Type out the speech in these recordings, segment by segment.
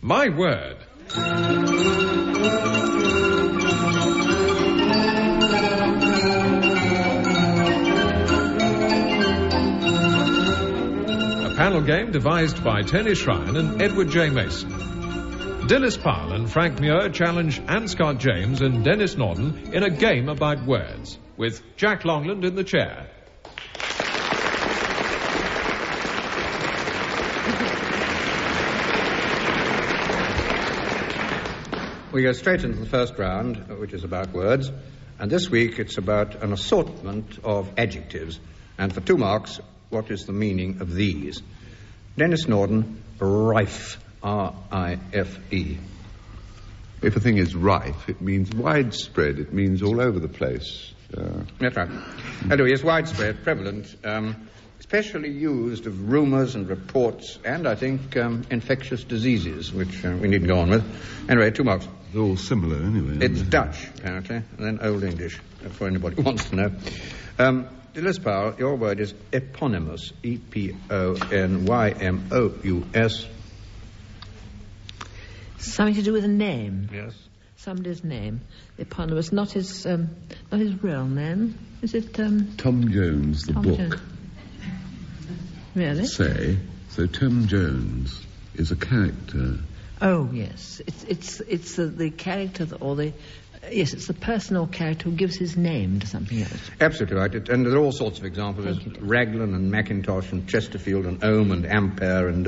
My word. A panel game devised by Tony Shrine and Edward J. Mason. Dilys Powell and Frank Muir challenge Anne Scott James and Denis Norden in a game about words, with Jack Longland in the chair. We go straight into the first round, which is about words, and this week it's about an assortment of adjectives. And for 2 marks, what is the meaning of these? Denis Norden, rife, R-I-F-E. If a thing is rife, it means widespread. It means all over the place. That's right. Anyway, it's widespread, prevalent, especially used of rumours and reports, and I think infectious diseases, which we needn't go on with. Anyway, 2 marks. They're all similar anyway. It's Dutch, apparently, and then Old English, for anybody who wants to know. Dilys Powell, your word is eponymous, E-P-O-N-Y-M-O-U-S. Something to do with a name. Yes. Somebody's name. Eponymous, not his real name. Is it, Tom Jones, the Tom book. Jones. Really? So Tom Jones is a character. Oh, yes. It's the character, yes, it's the person or character who gives his name to something else. Absolutely right. And there are all sorts of examples. There's Raglan and Mackintosh and Chesterfield and Ohm and Ampere and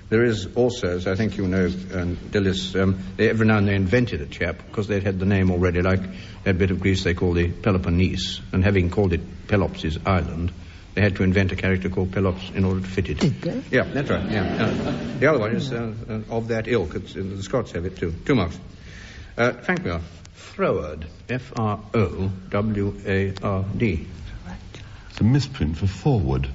there is also, as I think you know, Dilys, they every now and then invented a chap because they'd had the name already, like that bit of Greece they call the Peloponnese, and having called it Pelops' island, they had to invent a character called Pelops in order to fit it. Did they? Yeah, that's right, yeah. The other one is of that ilk. The Scots have it too. 2 marks. Frank Muir, Froward, F-R-O-W-A-R-D. It's a misprint for forward.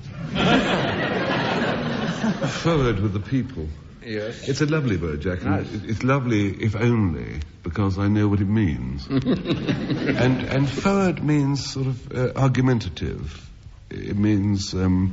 Forward with the people. Yes. It's a lovely word, Jack. Nice. It's lovely, if only, because I know what it means. and forward means sort of argumentative. It means to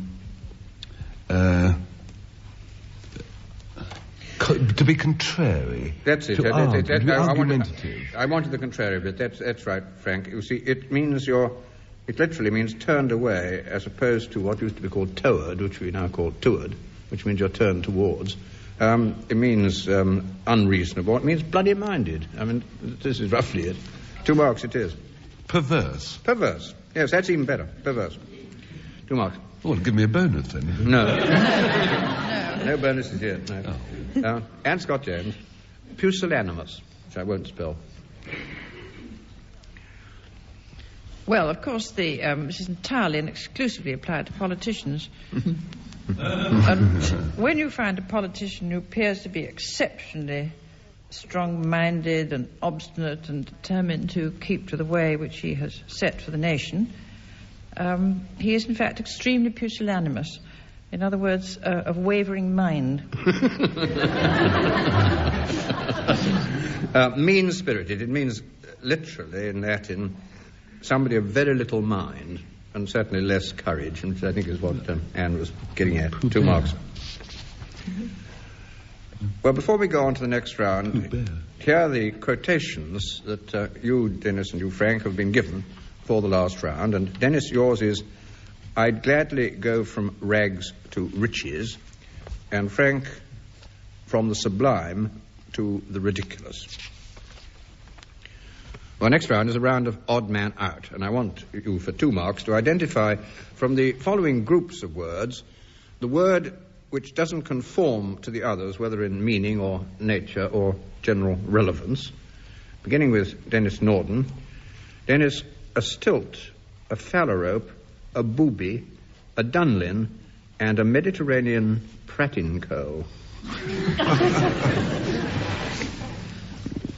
be contrary. That's it. To argue, to be I argumentative. I wanted the contrary bit. That's right, Frank. You see, it means it literally means turned away, as opposed to what used to be called toward, which we now call toward, which means you're turned towards. It means unreasonable. It means bloody-minded. I mean, this is roughly it. 2 marks it is. Perverse. Perverse. Yes, that's even better. Perverse. 2 marks. Oh, well, give me a bonus then. No. No bonuses yet, no. Oh. Anne Scott James, Pusillanimous, which I won't spell. Well, of course, this is entirely and exclusively applied to politicians. And when you find a politician who appears to be exceptionally strong-minded and obstinate and determined to keep to the way which he has set for the nation, he is, in fact, extremely pusillanimous. In other words, of wavering mind. Mean-spirited. It means, literally, in Latin, somebody of very little mind and certainly less courage, which I think is what Anne was getting at. 2 marks. Well, before we go on to the next round, here are the quotations that you, Denis, and you, Frank, have been given for the last round. And, Denis, yours is, I'd gladly go from rags to riches, and Frank, from the sublime to the ridiculous. Our next round is a round of odd man out, and I want you, for 2 marks, to identify from the following groups of words the word which doesn't conform to the others, whether in meaning or nature or general relevance. Beginning with Denis Norden. Denis, a stilt, a phalarope, a boobie, a Dunlin, and a Mediterranean Pratincole.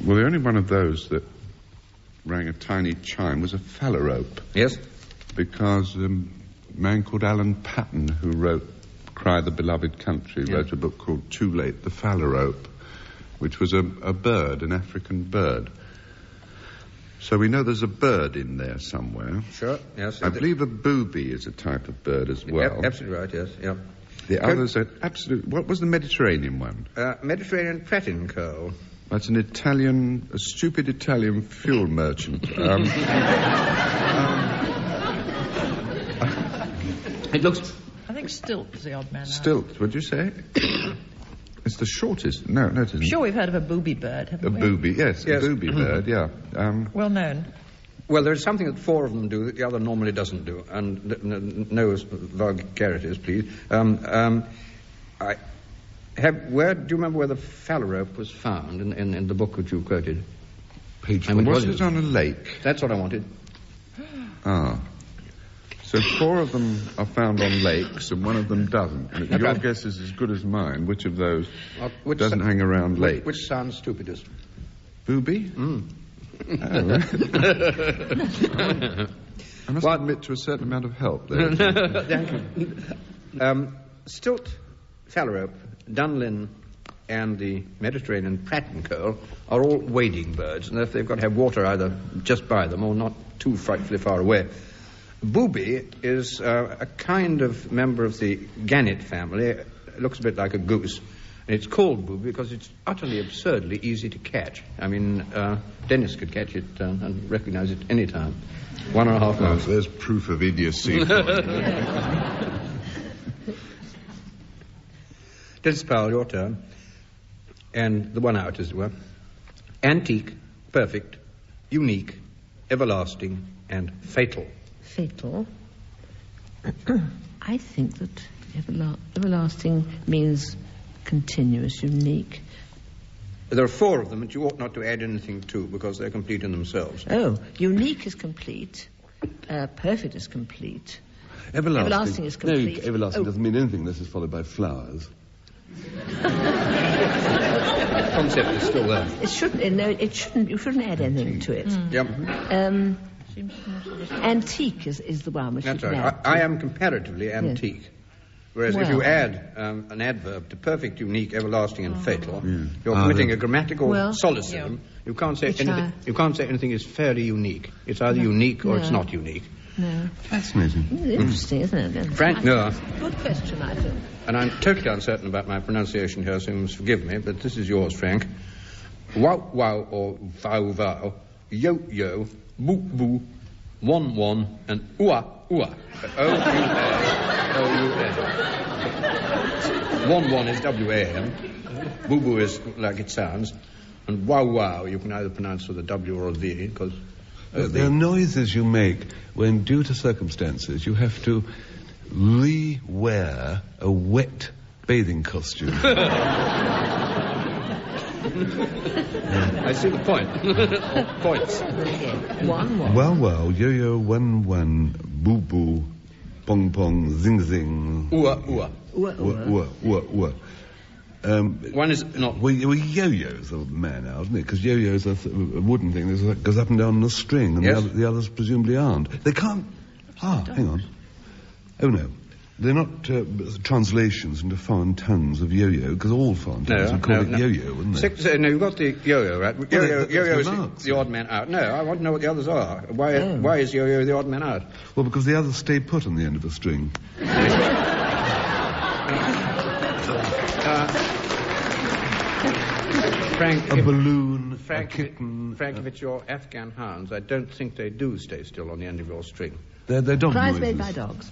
Well, the only one of those that rang a tiny chime was a Phalarope. Yes? Because a man called Alan Paton, who wrote Cry the Beloved Country, wrote a book called Too Late, the Phalarope, which was a bird, an African bird. So we know there's a bird in there somewhere. Sure, yes. I believe a boobie is a type of bird as well. Absolutely right, yes, yeah. The others are absolute... What was the Mediterranean one? Mediterranean Pratincole. That's a stupid Italian fuel merchant. It looks... I think Stilt is the odd man out. Stilt, would you say? It's the shortest. No, it isn't. I'm sure we've heard of a Boobie bird, haven't we? Boobie, yes. A Boobie bird, yeah. Well known. Well, there's something that 4 of them do that the other normally doesn't do. And no vulgarities, please. Where do you remember where the Phalarope was found in the book that you quoted? Page 1. Was it on a lake? That's what I wanted. Ah. So 4 of them are found on lakes and one of them doesn't. And your guess is as good as mine. Which of those doesn't hang around lakes? Which sounds stupidest? Boobie? Oh. I must admit to a certain amount of help there. Thank you. Stilt, Phalarope, Dunlin, and the Mediterranean Pratincole are all wading birds, and they've got to have water either just by them or not too frightfully far away. Boobie is a kind of member of the gannet family. It looks a bit like a goose. And it's called Boobie because it's utterly absurdly easy to catch. I mean, Denis could catch it and recognize it any time. 1.5 months. There's proof of idiocy. Denis Powell, your turn. And the one out, as it were. Antique, perfect, unique, everlasting, and fatal. Fatal. I think that everlasting means continuous, unique. There are 4 of them, and you ought not to add anything to because they're complete in themselves. Oh, unique is complete. Perfect is complete. Everlasting is complete. No, everlasting doesn't mean anything unless it's followed by flowers. The concept is still there. It shouldn't. No, it shouldn't. You shouldn't add anything to it. Yep. Antique is the one which That's you can right. add. I am comparatively antique. Yes. Whereas if you add an adverb to perfect, unique, everlasting, and fatal, you're committing a grammatical solecism. Yeah. You can't say anything. You can't say anything is fairly unique. It's either unique or it's not unique. No. Fascinating. Interesting, isn't it? Frank Muir. Good question, I think. And I'm totally uncertain about my pronunciation here, so you must forgive me, but this is yours, Frank. Wow, wow, or vow, vow, yo, yo, boo, boo, one, one, and ua, ua. O-U-A. One, one is W-A-N. Boo, boo is like it sounds. And wow, wow, you can either pronounce with a W or a V, because... There are noises you make when, due to circumstances, you have to re-wear a wet bathing costume. I see the point. Points. One. Wow, wow, yo-yo, one, one, boo-boo, pong-pong, zing-zing. Ua, ua. Ua, ua, ua, ua. One is not... Well, yo-yo's a man out, isn't it? Because yo-yo's a wooden thing that goes up and down on a string, and the others presumably aren't. They can't... hang on. Oh, no. They're not translations into foreign tongues of yo-yo, because all foreign tongues would call it yo-yo, wouldn't they? No, you've got the yo-yo, right? Yo-yo is the odd man out. No, I want to know what the others are. Why is yo-yo the odd man out? Well, because the others stay put on the end of a string. Frank, a balloon, a kitten... Frank, if it's your Afghan hounds, I don't think they do stay still on the end of your string. They're dog Cries noises. made by dogs.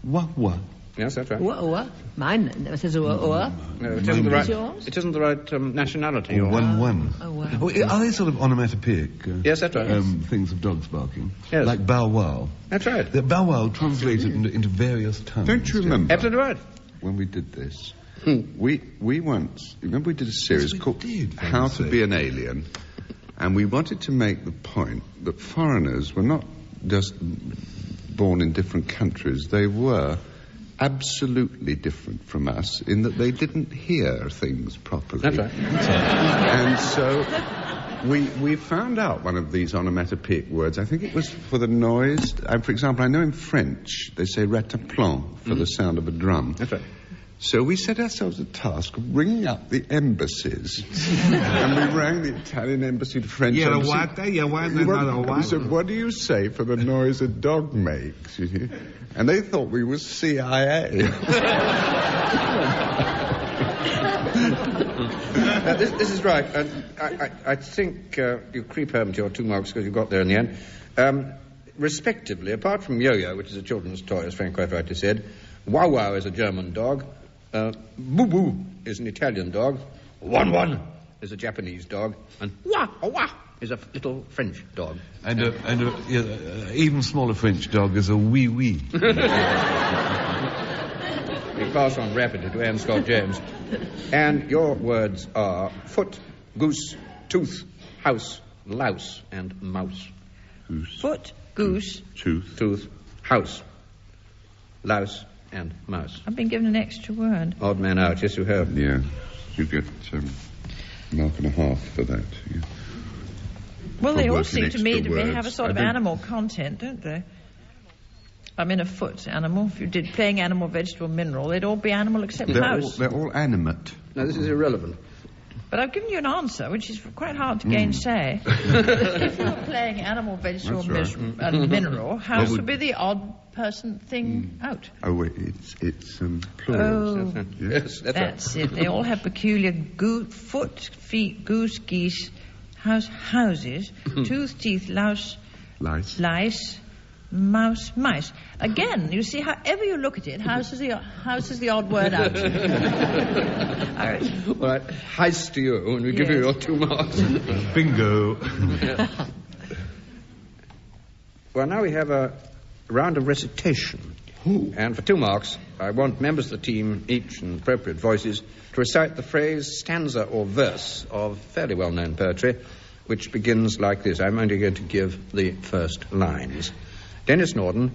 Wah, wah. Yes, that's right. Ua. Mine never says ua. No, it isn't the right... It isn't the right nationality. Oh, one. Oh, wow. Are they sort of onomatopoeic? Yes, that's right. Things of dogs barking? Yes. Like bow wow. That's right. The bow wow translated into various tongues. Don't you remember? Absolutely right. When we did this, we once... Remember we did a series called How to Be an Alien, and we wanted to make the point that foreigners were not just born in different countries, they were absolutely different from us in that they didn't hear things properly. That's right. And so we found out one of these onomatopoeic words. I think it was for the noise. For example, I know in French they say rataplan for the sound of a drum. That's right. So we set ourselves a task of ringing up the embassies. And we rang the Italian embassy, the French embassy. We said, what do you say for the noise a dog makes? You see? And they thought we were CIA. This is right. I think you creep home to your 2 marks because you got there in the end. Respectively, apart from Yo-Yo, which is a children's toy, as Frank quite rightly said, Wow Wow is a German dog, Boo Boo is an Italian dog, Wan Wan is a Japanese dog, and Wah Wah is a little French dog. And a even smaller French dog is a wee wee. We pass on rapidly to Anne Scott James. And your words are foot, goose, tooth, house, louse, and mouse. Goose. Foot, goose, tooth, house, louse, and mouse. I've been given an extra word. Odd man out, yes you have. Yeah, you get mark and a half for that. Yeah. Well, they all seem working to me extra to have a words. sort of animal content, don't they? I mean, a foot animal. If you did playing animal, vegetable, mineral, they'd all be animal except house. They're all animate. Now, this is irrelevant. But I've given you an answer, which is quite hard to gainsay. If you were playing animal, vegetable, That's right. and mineral, house would be the odd person thing out. Oh, wait, it's plural. Oh, Yes, that's it. They all have peculiar foot, feet, goose, geese, houses, tooth, teeth, louse, lice, mouse, mice. Again, you see, however you look at it, house is the odd word out. All right. All right, heist to you, and we give you your 2 marks. Bingo. Well, now we have a round of recitation. And for 2 marks, I want members of the team, each in appropriate voices, to recite the phrase, stanza, or verse of fairly well-known poetry, which begins like this. I'm only going to give the first lines. Denis Norden,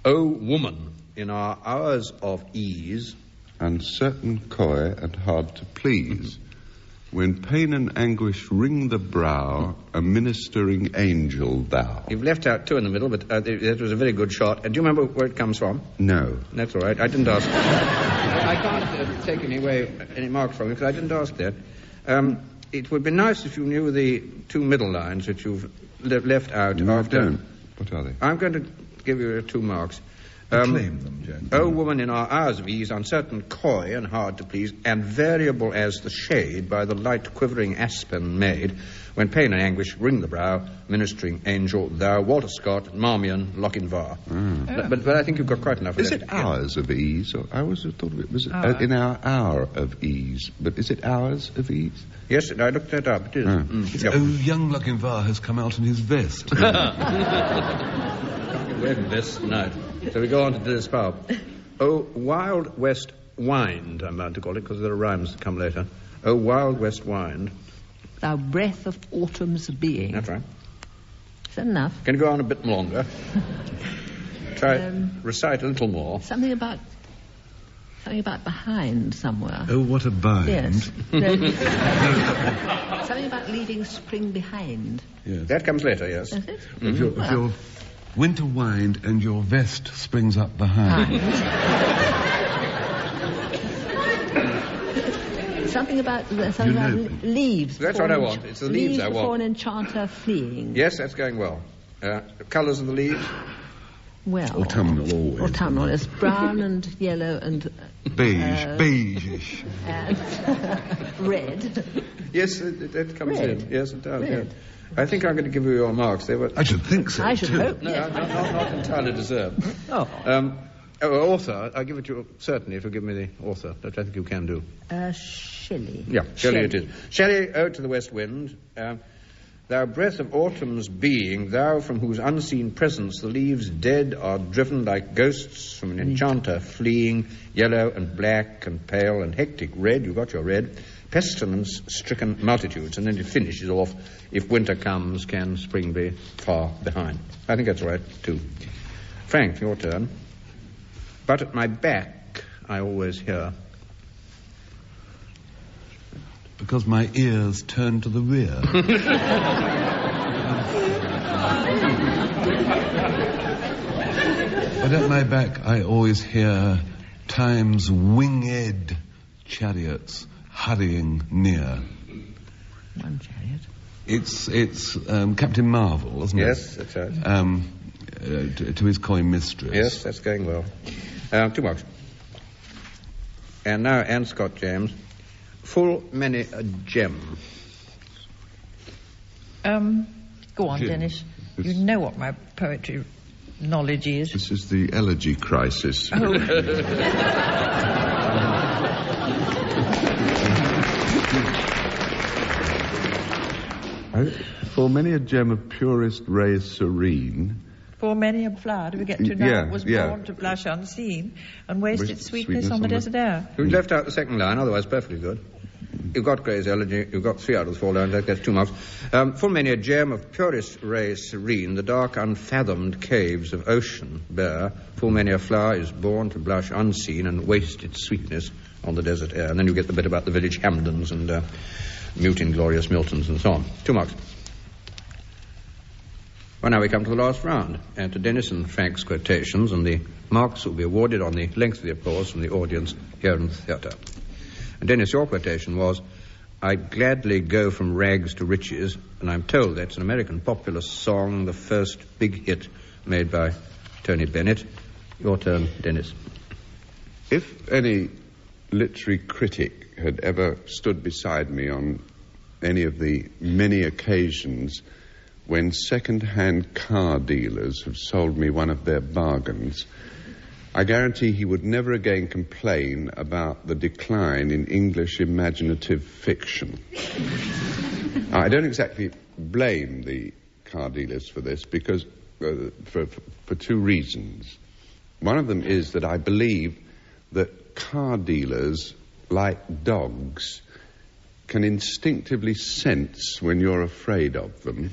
O woman, in our hours of ease, Uncertain, coy, and hard to please, when pain and anguish wring the brow, a ministering angel thou. You've left out 2 in the middle, but it was a very good shot. And do you remember where it comes from? No. That's all right. I didn't ask. I can't take any marks from you because I didn't ask that. It would be nice if you knew the 2 middle lines which you've left out. No, after. I don't. What are they? I'm going to give you 2 marks. Claim them, Jack. O woman in our hours of ease, uncertain, coy, and hard to please, and variable as the shade by the light quivering aspen made, when pain and anguish wring the brow, ministering angel, thou, Walter Scott, Marmion, Lochinvar. But I think you've got quite enough of Is that. it hours of ease? Or I always thought of it was in our hour of ease. But is it hours of ease? Yes, I looked that up. It is. Oh, young Lochinvar has come out in his vest. Wearing this tonight. So we go on to Dilys Powell. Oh, wild west wind, I'm bound to call it, because there are rhymes that come later. Oh, wild west wind. Thou breath of autumn's being. That's right. Is that enough? Can you go on a bit longer? Try recite a little more. Something about behind somewhere. Oh, what a bind. Yes. Something about leaving spring behind. Yes. That comes later, yes. Is it? If you're winter wind and your vest springs up behind. Something about leaves. That's what I want. It's the leaves I want. Before an enchanter fleeing. Yes, that's going well. The colours of the leaves? Well. Autumnal always. Autumnal. It's brown and yellow and... Beige-ish. And red. Yes, that comes Red. in. Yes, it does. Red. Yes. I think I'm going to give you your marks. They were... I should think so, I should hope. No, Yes. not entirely deserved. Author, I'll give it to you, certainly, if you give me the author, which I think you can do. Shelley. Yeah, Shelley it is. Shelley, Ode to the West Wind. Thou breath of autumn's being, thou from whose unseen presence the leaves dead are driven like ghosts from an enchanter fleeing, yellow and black and pale and hectic red, you got your red, pestilence-stricken multitudes, and then it finishes off, if winter comes, can spring be far behind. I think that's right, too. Frank, your turn. But at my back, I always hear... Because my ears turn to the rear. But at my back, I always hear Time's winged chariots hurrying near. One chariot. It's Captain Marvel, isn't it? Yes, that's right. To his coy mistress. Yes, that's going well. 2 marks. And now Anne Scott James. Full many a gem. Go on, Jim. Dennis. You know what my poetry knowledge is. This is the elegy crisis. For many a gem of purest ray serene. For many a flower, do we get to know, was born to blush unseen and waste its sweetness on the desert air. You've left out the second line, otherwise perfectly good. You've got Gray's elegy, you've got 3 out of the 4 lines, that gets 2 marks. Full many a gem of purest ray serene, the dark unfathomed caves of ocean bare. Full many a flower is born to blush unseen and waste its sweetness on the desert air. And then you get the bit about the village Hamdens and mute inglorious Miltons and so on. 2 marks. Well, now we come to the last round, and to Denis and Frank's quotations, and the marks will be awarded on the length of the applause from the audience here in the theatre. And Denis, your quotation was, "I'd gladly go from rags to riches," and I'm told that's an American popular song, the first big hit made by Tony Bennett. Your turn, Denis. If any literary critic had ever stood beside me on any of the many occasions when second-hand car dealers have sold me one of their bargains, I guarantee he would never again complain about the decline in English imaginative fiction. I don't exactly blame the car dealers for this, because for 2 reasons. One of them is that I believe that car dealers, like dogs, can instinctively sense when you're afraid of them.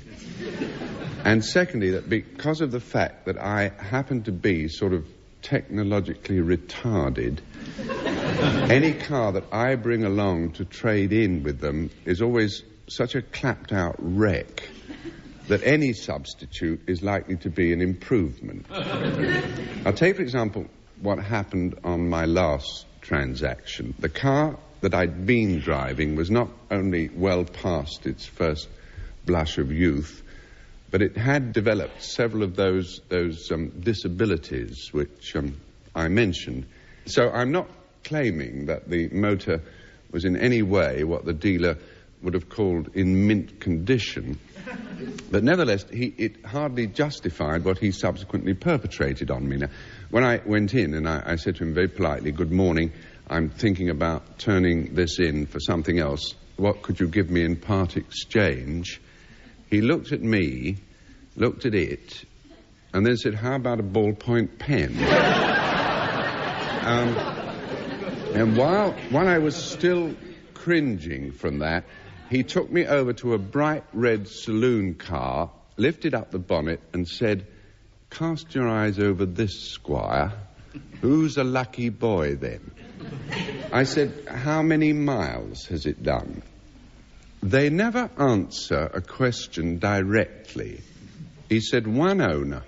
And secondly, that because of the fact that I happen to be sort of technologically retarded, any car that I bring along to trade in with them is always such a clapped-out wreck that any substitute is likely to be an improvement. I'll take, for example, what happened on my last transaction. The car that I'd been driving was not only well past its first blush of youth, but it had developed several of those disabilities which I mentioned. So I'm not claiming that the motor was in any way what the dealer would have called in mint condition, but nevertheless it hardly justified what he subsequently perpetrated on me. Now, when I went in and I said to him very politely, "Good morning, I'm thinking about turning this in for something else. What could you give me in part exchange?" He looked at me, looked at it, and then said, "How about a ballpoint pen?" And while I was still cringing from that, he took me over to a bright red saloon car, lifted up the bonnet and said, "Cast your eyes over this, Squire. Who's a lucky boy, then?" I said, "How many miles has it done?" They never answer a question directly. He said, "1 owner."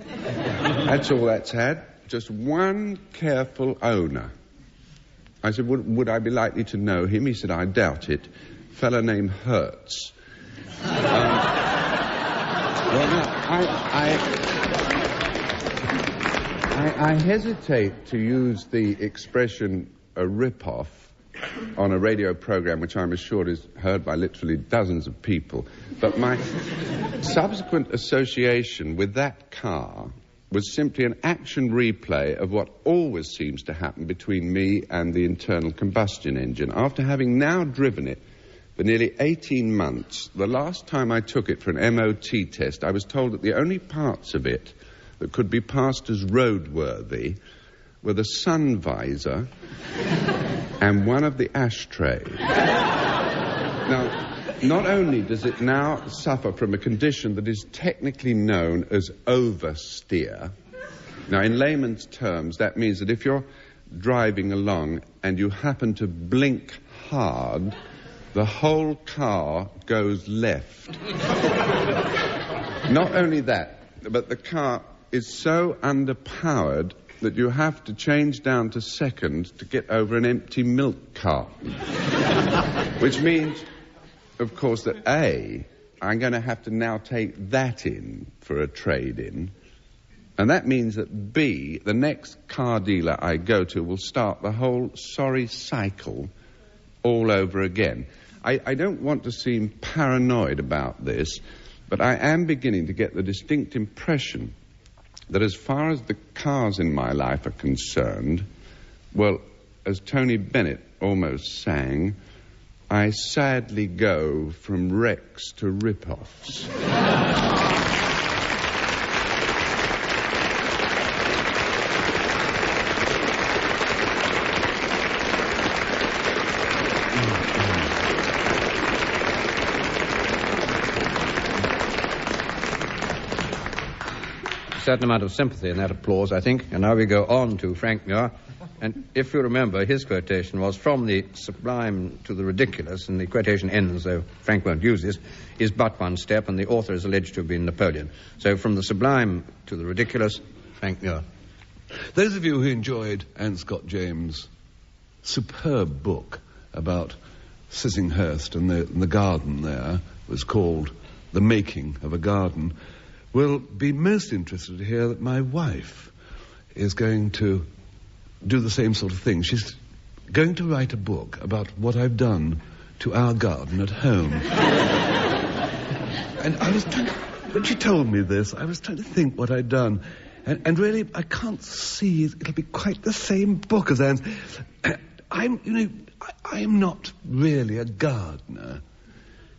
That's all that's had. Just one careful owner. I said, would I be likely to know him? He said, "I doubt it. Fellow named Hertz." Well, no, I hesitate to use the expression a rip-off on a radio program which I'm assured is heard by literally dozens of people, but my subsequent association with that car was simply an action replay of what always seems to happen between me and the internal combustion engine. After having now driven it for nearly 18 months, the last time I took it for an MOT test, I was told that the only parts of it that could be passed as roadworthy were the sun visor and one of the ashtrays. Now, not only does it now suffer from a condition that is technically known as oversteer. Now, in layman's terms, that means that if you're driving along and you happen to blink hard, the whole car goes left. Not only that, but the car is so underpowered that you have to change down to second to get over an empty milk carton. Which means, of course, that A, I'm going to have to now take that in for a trade-in. And that means that B, the next car dealer I go to, will start the whole sorry cycle all over again. I don't want to seem paranoid about this, but I am beginning to get the distinct impression that as far as the cars in my life are concerned, well, as Tony Bennett almost sang, I sadly go from wrecks to rip-offs. Certain amount of sympathy in that applause, I think. And now we go on to Frank Muir. And if you remember, his quotation was from the sublime to the ridiculous, and the quotation ends, though Frank won't use this, is but one step, and the author is alleged to have been Napoleon. So from the sublime to the ridiculous, Frank Muir. Those of you who enjoyed Anne Scott James' superb book about Sissinghurst and the garden there, was called The Making of a Garden, will be most interested to hear that my wife is going to do the same sort of thing. She's going to write a book about what I've done to our garden at home. And I was trying to, when she told me this, I was trying to think what I'd done. And really, I can't see it'll be quite the same book as Anne's. I'm not really a gardener.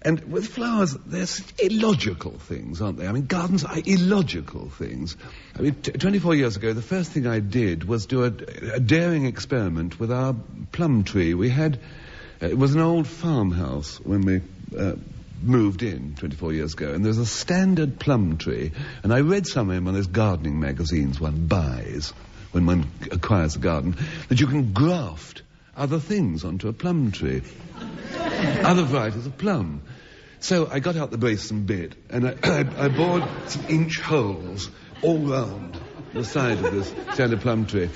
And with flowers, they're such illogical things, aren't they? I mean, gardens are illogical things. I mean, 24 years ago, the first thing I did was do a daring experiment with our plum tree. We had... it was an old farmhouse when we moved in 24 years ago, and there's a standard plum tree, and I read somewhere in one of those gardening magazines one buys when one acquires a garden, that you can graft other things onto a plum tree. Other varieties of plum. So I got out the Basin bit, and I bored some inch holes all round the side of this standard plum tree.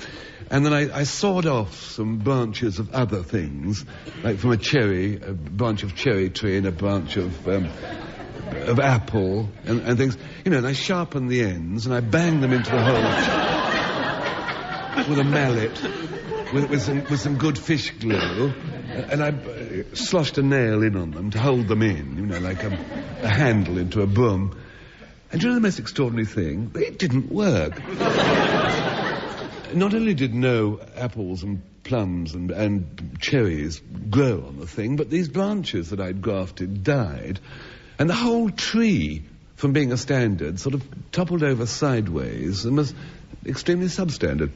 And then I sawed off some branches of other things, like from a branch of cherry tree and a branch of apple and things. You know, and I sharpened the ends, and I banged them into the hole with a mallet, with some good fish glue. And I sloshed a nail in on them to hold them in, you know, like a handle into a broom. And you know the most extraordinary thing? It didn't work. Not only did no apples and plums and cherries grow on the thing, but these branches that I'd grafted died. And the whole tree, from being a standard, sort of toppled over sideways and was extremely substandard.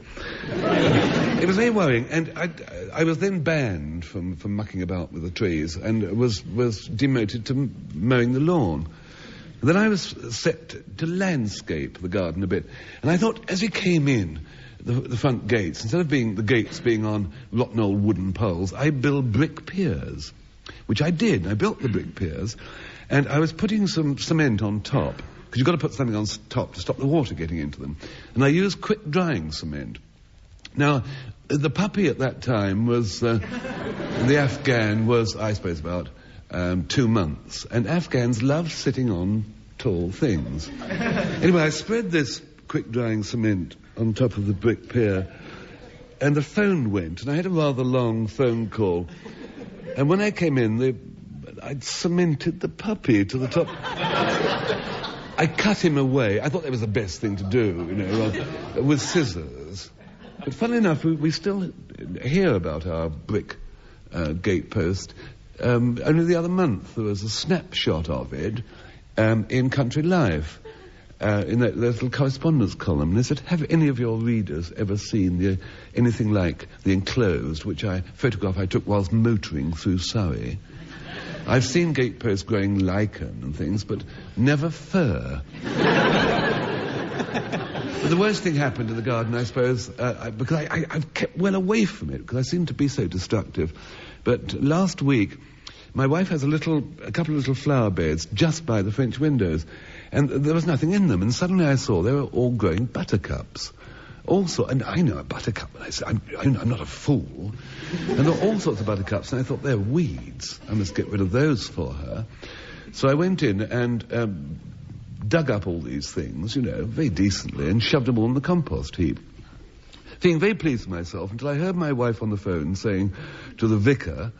It was very worrying, and I was then banned from mucking about with the trees and was demoted to mowing the lawn. And then I was set to landscape the garden a bit, and I thought as we came in the front gates, instead of the gates being on rotten old wooden poles, I built brick piers, which I did. I built the brick piers, and I was putting some cement on top, because you've got to put something on top to stop the water getting into them. And I used quick-drying cement. Now, the puppy at that time was... the Afghan was, I suppose, about 2 months. And Afghans love sitting on tall things. Anyway, I spread this quick-drying cement on top of the brick pier, and the phone went, and I had a rather long phone call. And when I came in, I'd cemented the puppy to the top... I cut him away. I thought that was the best thing to do, you know, with scissors. But funnily enough, we still hear about our brick gatepost. Only the other month there was a snapshot of it in Country Life, in that little correspondence column. And they said, have any of your readers ever seen anything like the enclosed, which photograph I took whilst motoring through Surrey? I've seen gateposts growing lichen and things, but never fir. But the worst thing happened in the garden, I suppose, because I've kept well away from it, because I seem to be so destructive. But last week, my wife has a couple of little flower beds just by the French windows, and there was nothing in them, and suddenly I saw they were all growing buttercups. Also, and I know a buttercup, and I said, I'm not a fool. And there were all sorts of buttercups, and I thought, they're weeds. I must get rid of those for her. So I went in and dug up all these things, very decently, and shoved them all in the compost heap. Feeling very pleased with myself until I heard my wife on the phone saying to the vicar,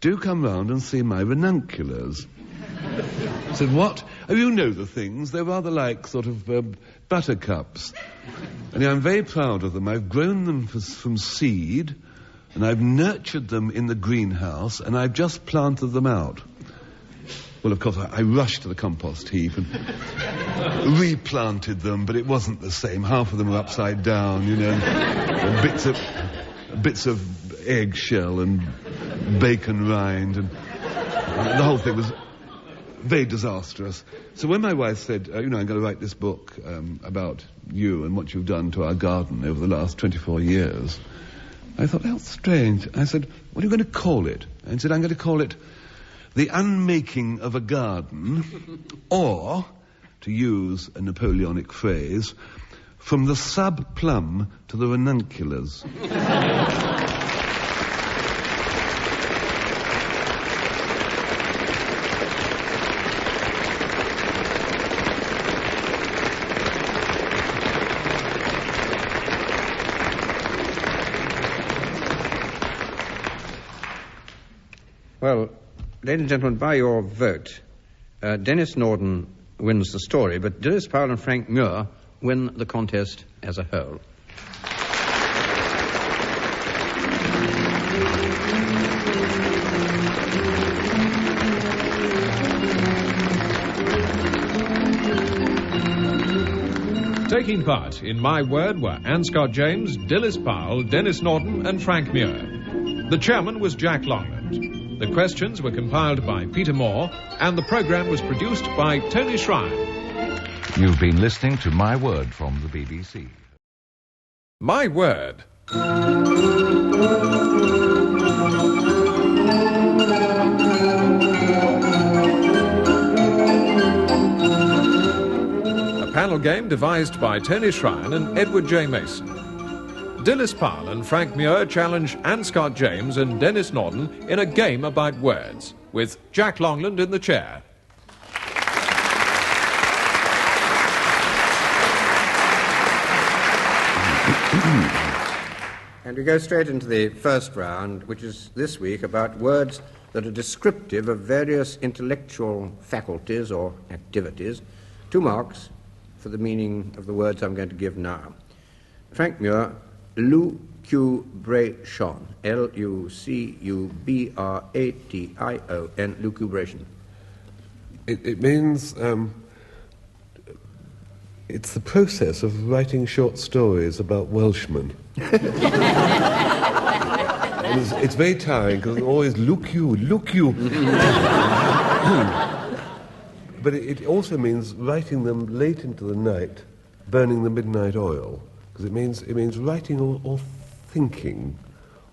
"Do come round and see my ranunculars." I said, "What?" "Oh, you know the things. They're rather like sort of buttercups. And I'm very proud of them. I've grown them from seed, and I've nurtured them in the greenhouse, and I've just planted them out." Well, of course, I rushed to the compost heap and replanted them, but it wasn't the same. Half of them were upside down, and bits of eggshell and bacon rind, and the whole thing was very disastrous. So when my wife said, I'm going to write this book about you and what you've done to our garden over the last 24 years, I thought, how strange. I said, what are you going to call it? And he said, I'm going to call it The Unmaking of a Garden, or, to use a Napoleonic phrase, From the Sub-Plum to the Ranunculars. Well, ladies and gentlemen, by your vote, Denis Norden wins the story, but Dilys, Powell and Frank Muir win the contest as a whole. Taking part in My Word were Anne Scott James, Dilys Powell, Denis Norden and Frank Muir. The chairman was Jack Longland. The questions were compiled by Peter Moore, and the programme was produced by Tony Shrine. You've been listening to My Word from the BBC. My Word. A panel game devised by Tony Shrine and Edward J. Mason. Dilys Powell and Frank Muir challenge Anne Scott James and Denis Norden in a game about words, with Jack Longland in the chair. And we go straight into the first round, which is this week about words that are descriptive of various intellectual faculties or activities. 2 marks for the meaning of the words I'm going to give now. Frank Muir, Lucubration, Lucubration, lucubration. It means it's the process of writing short stories about Welshmen. It's very tiring because it's always look you. But it also means writing them late into the night, burning the midnight oil. Because it means writing or thinking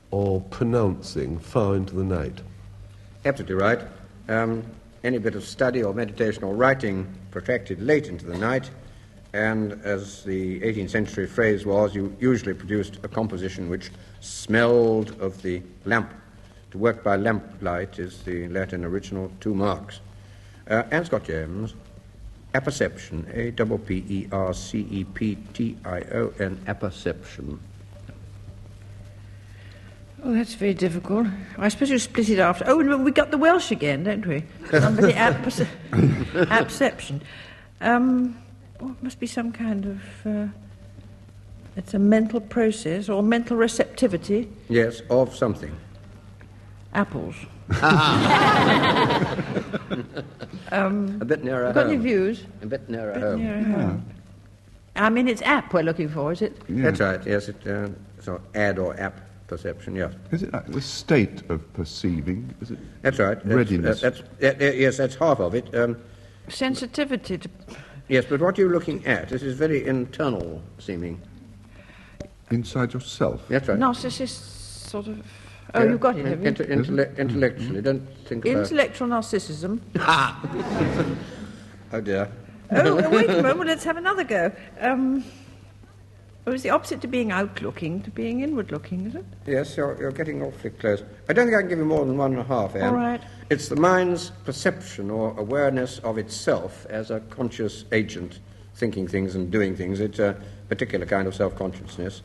or pronouncing far into the night. Absolutely right. Any bit of study or meditation or writing protracted late into the night, and as the 18th century phrase was, you usually produced a composition which smelled of the lamp. To work by lamplight is the Latin original, 2 marks. Anne Scott James, Apperception, Apperception, Apperception. Oh, that's very difficult. I suppose you split it after. Oh, no, we got the Welsh again, don't we? Somebody Apperception. It must be some kind of... it's a mental process or mental receptivity. Yes, of something. Apples. A bit nearer got home. any views? A bit nearer home. Home. I mean, it's app we're looking for, is it? Yeah. That's right, yes. So ad or app perception, yes. Is it like the state of perceiving? Is it? That's right. Readiness. Yes, that's half of it. Sensitivity to... Yes, but what you're looking at, this is very internal seeming. Inside yourself? That's right. Narcissist sort of... Oh, you've got it, have you? Intellectually, don't think about... Intellectual narcissism. Oh, dear. Oh, wait a moment, let's have another go. Well, it's the opposite to being out-looking, to being inward-looking, is it? Yes, you're getting awfully close. I don't think I can give you more than 1.5, Anne. All right. It's the mind's perception or awareness of itself as a conscious agent, thinking things and doing things. It's a particular kind of self-consciousness.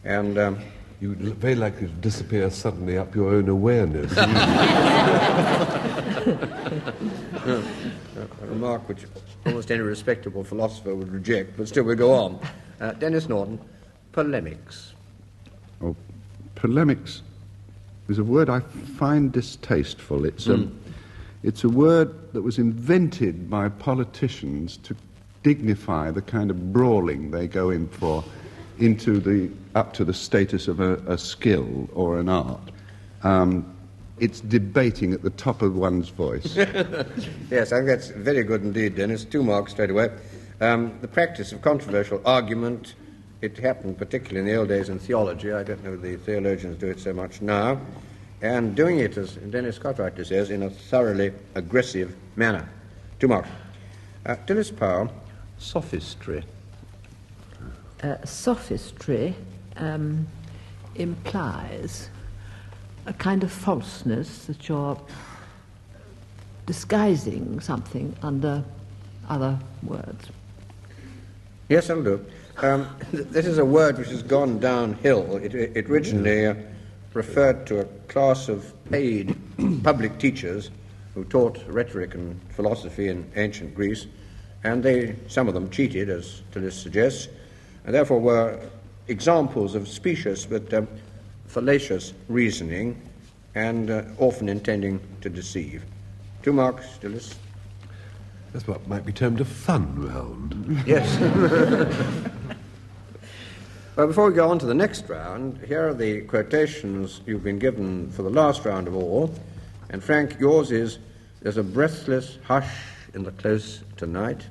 And you would very likely to disappear suddenly up your own awareness. A remark which almost any respectable philosopher would reject, but still we go on. Denis Norden, polemics. Oh, polemics is a word I find distasteful. It's a word that was invented by politicians to dignify the kind of brawling they go in for up to the status of a skill or an art. It's debating at the top of one's voice. Yes, I think that's very good indeed, Dennis. 2 marks straight away. The practice of controversial argument, it happened particularly in the old days in theology. I don't know if the theologians do it so much now. And doing it, as Dennis Scott rightly says, in a thoroughly aggressive manner. 2 marks. Dilys Powell, sophistry. Sophistry implies a kind of falseness that you're disguising something under other words. Yes, that'll do. This is a word which has gone downhill. It originally referred to a class of paid public teachers who taught rhetoric and philosophy in ancient Greece, and some of them cheated, as Dilys suggests, and therefore were examples of specious but fallacious reasoning, and often intending to deceive. 2 marks, Dilys. That's what might be termed a fun round. Yes. Well, before we go on to the next round, here are the quotations you've been given for the last round of all. And Frank, yours is, "There's a breathless hush in the close tonight."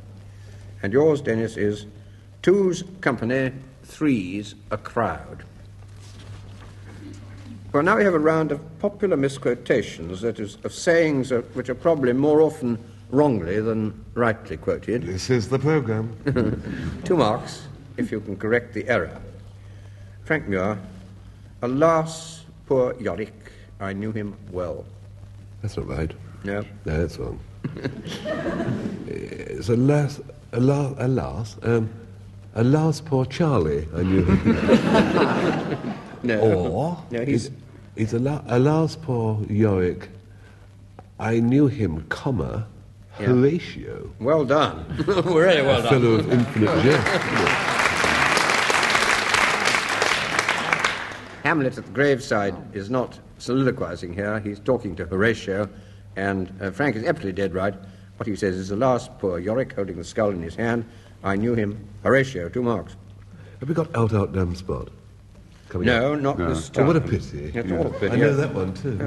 And yours, Dennis, is, "Two's company, three's a crowd." Well, now we have a round of popular misquotations, that is, of sayings which are probably more often wrongly than rightly quoted. This is the programme. 2 marks, if you can correct the error. Frank Muir, "Alas, poor Yorick, I knew him well." That's not right. No. No, that's wrong. It's alas, poor Charlie, I knew him. No. Or, no, it's alas, poor Yorick, I knew him, comma, Horatio. Well done. Really well done. Fellow of infinite jest. Hamlet at the graveside is not soliloquizing here. He's talking to Horatio, and Frank is absolutely dead right. What he says is, "Alas, poor Yorick, holding the skull in his hand, I knew him, Horatio." 2 marks. Have we got Out Damn Spot? No, not this time. Oh, what a pity. It's all a pity. I know that one too.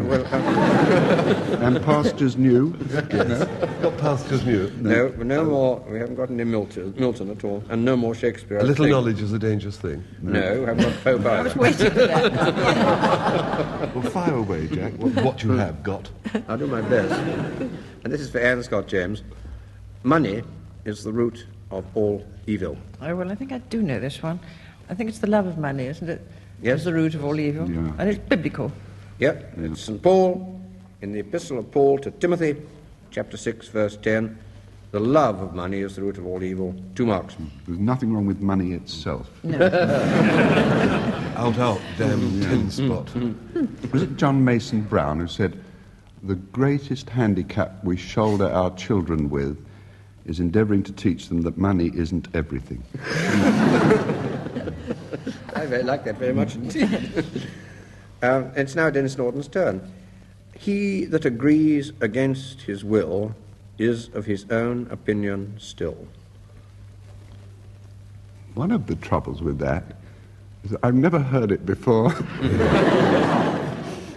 And Pastures New? Yes. Got Pastures New? No more. We haven't got any Milton at all, and no more Shakespeare. A little knowledge is a dangerous thing. No, we haven't got Pope either. I was waiting for that. Well, fire away, Jack. What you have got. I'll do my best. And this is for Anne Scott James. "Money is the root of all evil." Oh, well, I think I do know this one. I think it's the love of money, isn't it? Yes. It's the root of all evil. Yeah. And it's biblical. Yep, it's St. Paul, in the Epistle of Paul to Timothy, chapter 6, verse 10. "The love of money is the root of all evil." 2 marks. There's nothing wrong with money itself. No. Out damn tin spot. Was it John Mason Brown who said, "The greatest handicap we shoulder our children with is endeavouring to teach them that money isn't everything"? I very like that very much indeed. It's now Denis Norden's turn. "He that agrees against his will is of his own opinion still." One of the troubles with that is that I've never heard it before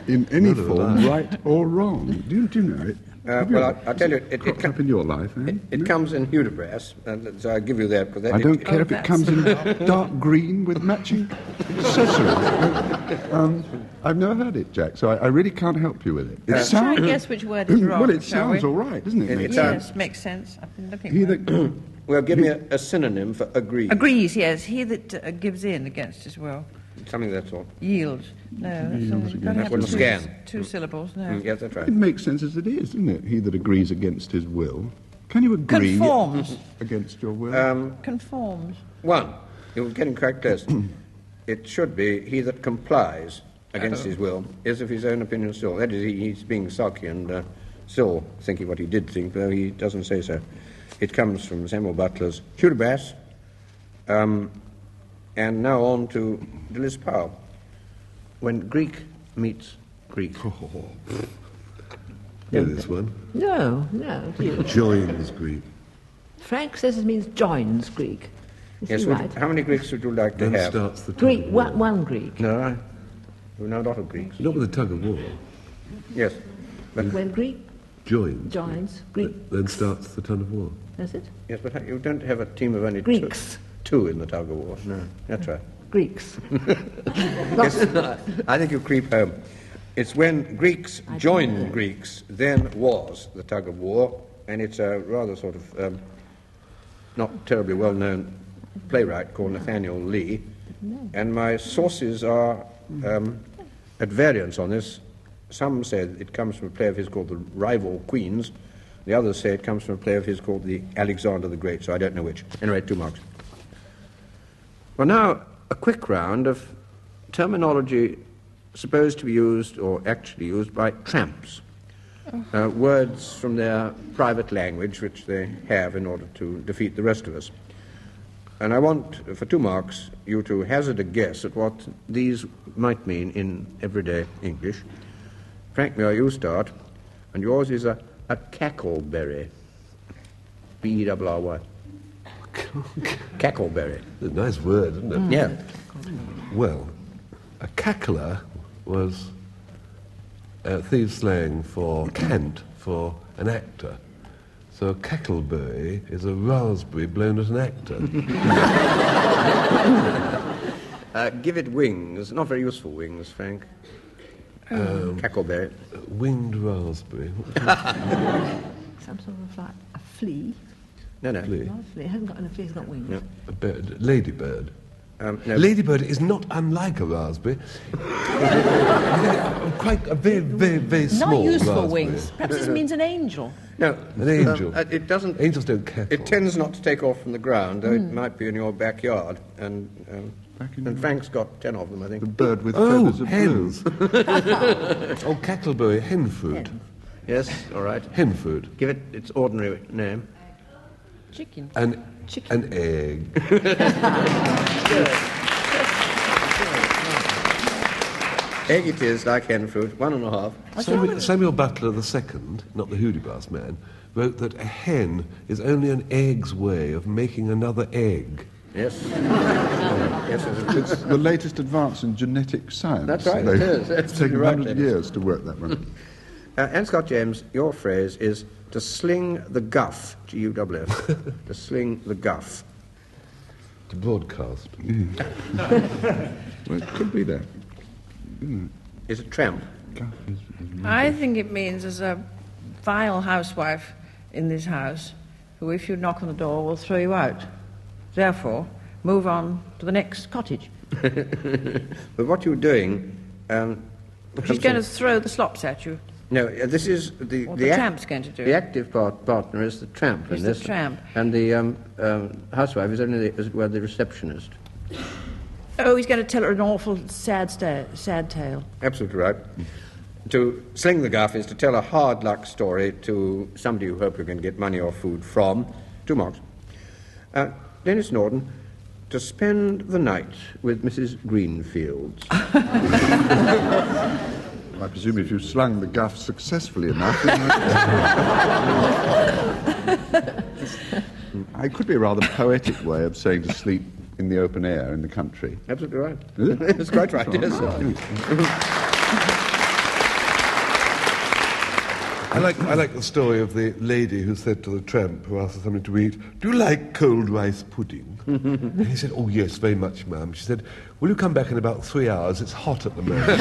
in any form, right or wrong. Do you know it? Well, I'll tell you, it up in your life, eh? It comes in Hudibras, and so I'll give you that. Because I don't care if it comes in dark green with matching accessories. I've never heard it, Jack, so I really can't help you with it. Try and guess which word is wrong. Well, it shall sounds we? all right, doesn't it? It Yes, makes sense. I've been looking He for it. that Well, give me a synonym for agrees. Agrees, yes. He that gives in against his will. Something of that sort. Yields. No, That wouldn't scan. Two syllables, no. Yes, that's right. It makes sense as it is, doesn't it? He that agrees against his will. Can you agree Conforms. against your will? Conforms. One. You're getting quite close. It should be he that complies against his will is of his own opinion still. That is, he's being sulky and still thinking what he did think, though he doesn't say so. It comes from Samuel Butler's Hudibras, and now on to Dilys Powell. When Greek meets Greek. Yeah, this one. No. Joins Greek. Frank says it means joins Greek. Is Yes, he right? how many Greeks would you like to Then have? starts the Greek, tug of war. one Greek. No, we know a lot of Greeks. Not with the tug of war. Yes. But, When Greek Joins Greek, Then starts the tug of war. is it? yes, but you don't have a team of only Greeks. two in the tug of war. No, that's right. Greeks. Yes, I think you creep home. It's when Greeks join Greeks, then was the tug of war, and it's a rather sort of not terribly well-known playwright called Nathaniel Lee, and my sources are at variance on this. Some say it comes from a play of his called The Rival Queens. The others say it comes from a play of his called The Alexander the Great, so I don't know which. Anyway, 2 marks. Well, now, a quick round of terminology supposed to be used, or actually used, by tramps. Words from their private language, which they have in order to defeat the rest of us. And I want, for 2 marks, you to hazard a guess at what these might mean in everyday English. Frank Muir, you start, and yours is a cackleberry. B-E-R-R-Y. Cackleberry. A nice word, isn't it? Yeah. Well, a cackler was thieves' slang for cant, for an actor. So a cackleberry is a raspberry blown at an actor. Give it wings. Not very useful wings, Frank. Cackleberry. Winged raspberry. Some sort of like a flea. No. Flea. Not a flea. It hasn't got a flea, it's got wings. No. A bird. Ladybird. No. Ladybird is not unlike a raspberry. Quite a very, very, very small Not useful raspberry. wings. Perhaps this means an angel. No. An angel. It doesn't. Angels don't cackle. It tends not to take off from the ground, though it might be in your backyard. And Frank's got 10 of them, I The think. bird with Oh, feathers of hens. blue. Oh, cackleberry, hen food. Yes, all right. Hen food. Give it its ordinary name. Chicken. An egg. Egg it is, like hen fruit, 1.5. Samuel Butler II, not the Hudibras man, wrote that a hen is only an egg's way of making another egg. Yes. Yes, It's the latest advance in genetic science. That's right, it is. It's Absolutely taken right, hundreds of Dennis. years to work that one. Anne Scott James, your phrase is to sling the guff, G-U-W-F. To sling the guff. To broadcast. Well, it could be that. Is a tramp. I think it means there's a vile housewife in this house who, if you knock on the door, will throw you out. Therefore, move on to the next cottage. But what you're doing... She's going to throw the slops at you. No, this is the What the tramp's going to do. The active partner is the tramp in Is this. the tramp. And the housewife is only the receptionist. Oh, he's going to tell her an awful sad tale. Absolutely right. To sling the guff is to tell a hard luck story to somebody you hope you can get money or food from. 2 marks. Denis Norden, to spend the night with Mrs. Greenfields. I presume if you slung the guff successfully enough. It could be a rather poetic way of saying to sleep in the open air in the country. Absolutely right. Is it? It's quite right, yes. I like the story of the lady who said to the tramp who asked for something to eat, "Do you like cold rice pudding?" And he said, "Oh, yes, very much, ma'am." She said, "Will you come back in about 3 hours? It's hot at the moment."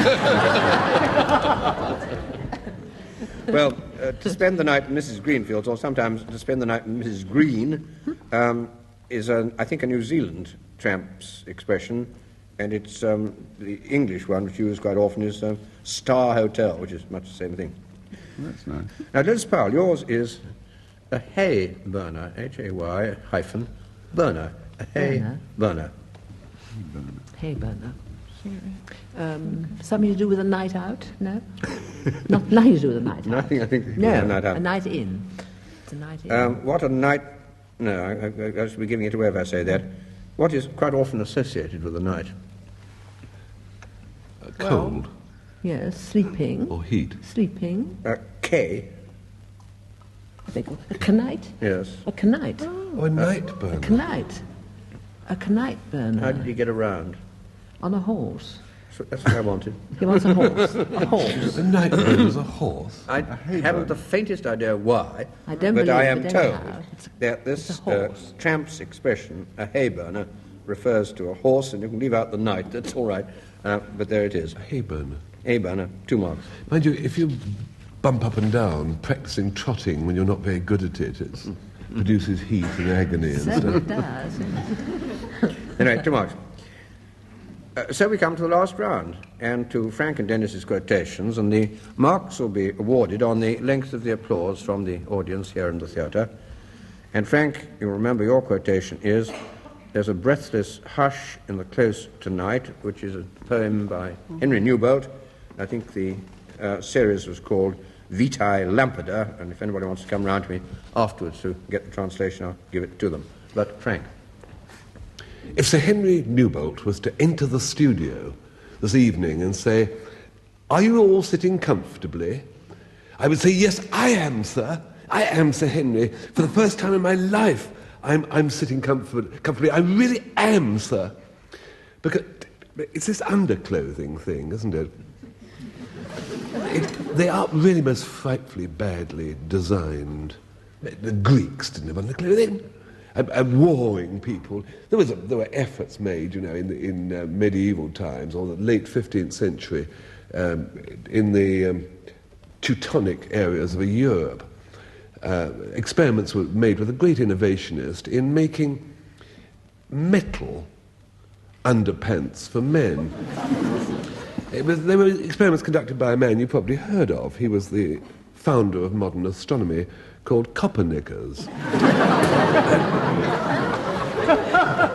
Well, to spend the night in Mrs. Greenfield's, or sometimes to spend the night in Mrs. Green, is, I think, a New Zealand tramp's expression, and it's the English one, which you use quite often, is Star Hotel, which is much the same thing. That's nice. Now, Dennis Powell, yours is a hay burner, Hay hyphen burner, a hay burner. Hay burner. Something to do with a night out? No? Not nothing to do with a night out. Nothing, I think, no, with a night out. A night in. It's a night in. What a night... No, I should be giving it away if I say that. What is quite often associated with the night? Cold. Yes, sleeping. Or heat. Sleeping. K. I think a knight? Yes. A knight. Oh, a night burner. A knight. A knight burner. How did he get around? On a horse. So that's what I wanted. He wants a horse. A horse. A night burner is a horse. I haven't the faintest idea why, I don't but believe I am it told anyhow. that this It's a horse. tramp's expression, a hay burner, refers to a horse, and you can leave out the night, that's all right, but there it is. A hay burner. Hay burner, 2 marks. Mind you, if you bump up and down practicing trotting when you're not very good at it, it produces heat and agony and Certainly stuff. does. Anyway, 2 marks. So we come to the last round, and to Frank and Dennis's quotations, and the marks will be awarded on the length of the applause from the audience here in the theatre. And Frank, you'll remember your quotation is, "There's a breathless hush in the close tonight," which is a poem by Henry Newbolt. I think the series was called Vitae Lampada, and if anybody wants to come round to me afterwards to get the translation, I'll give it to them. But Frank. If Sir Henry Newbolt was to enter the studio this evening and say, "Are you all sitting comfortably?" I would say, "Yes, I am, sir. I am Sir Henry. For the first time in my life, I'm sitting comfortably. I really am, sir." Because it's this underclothing thing, isn't it? They are really most frightfully badly designed. The Greeks didn't have underclothing. Warring people. There were efforts made, you know, in medieval times or the late 15th century, in the Teutonic areas of Europe. Experiments were made with a great innovationist in making metal underpants for men. They were experiments conducted by a man you probably heard of. He was the founder of modern astronomy, called Copernicus.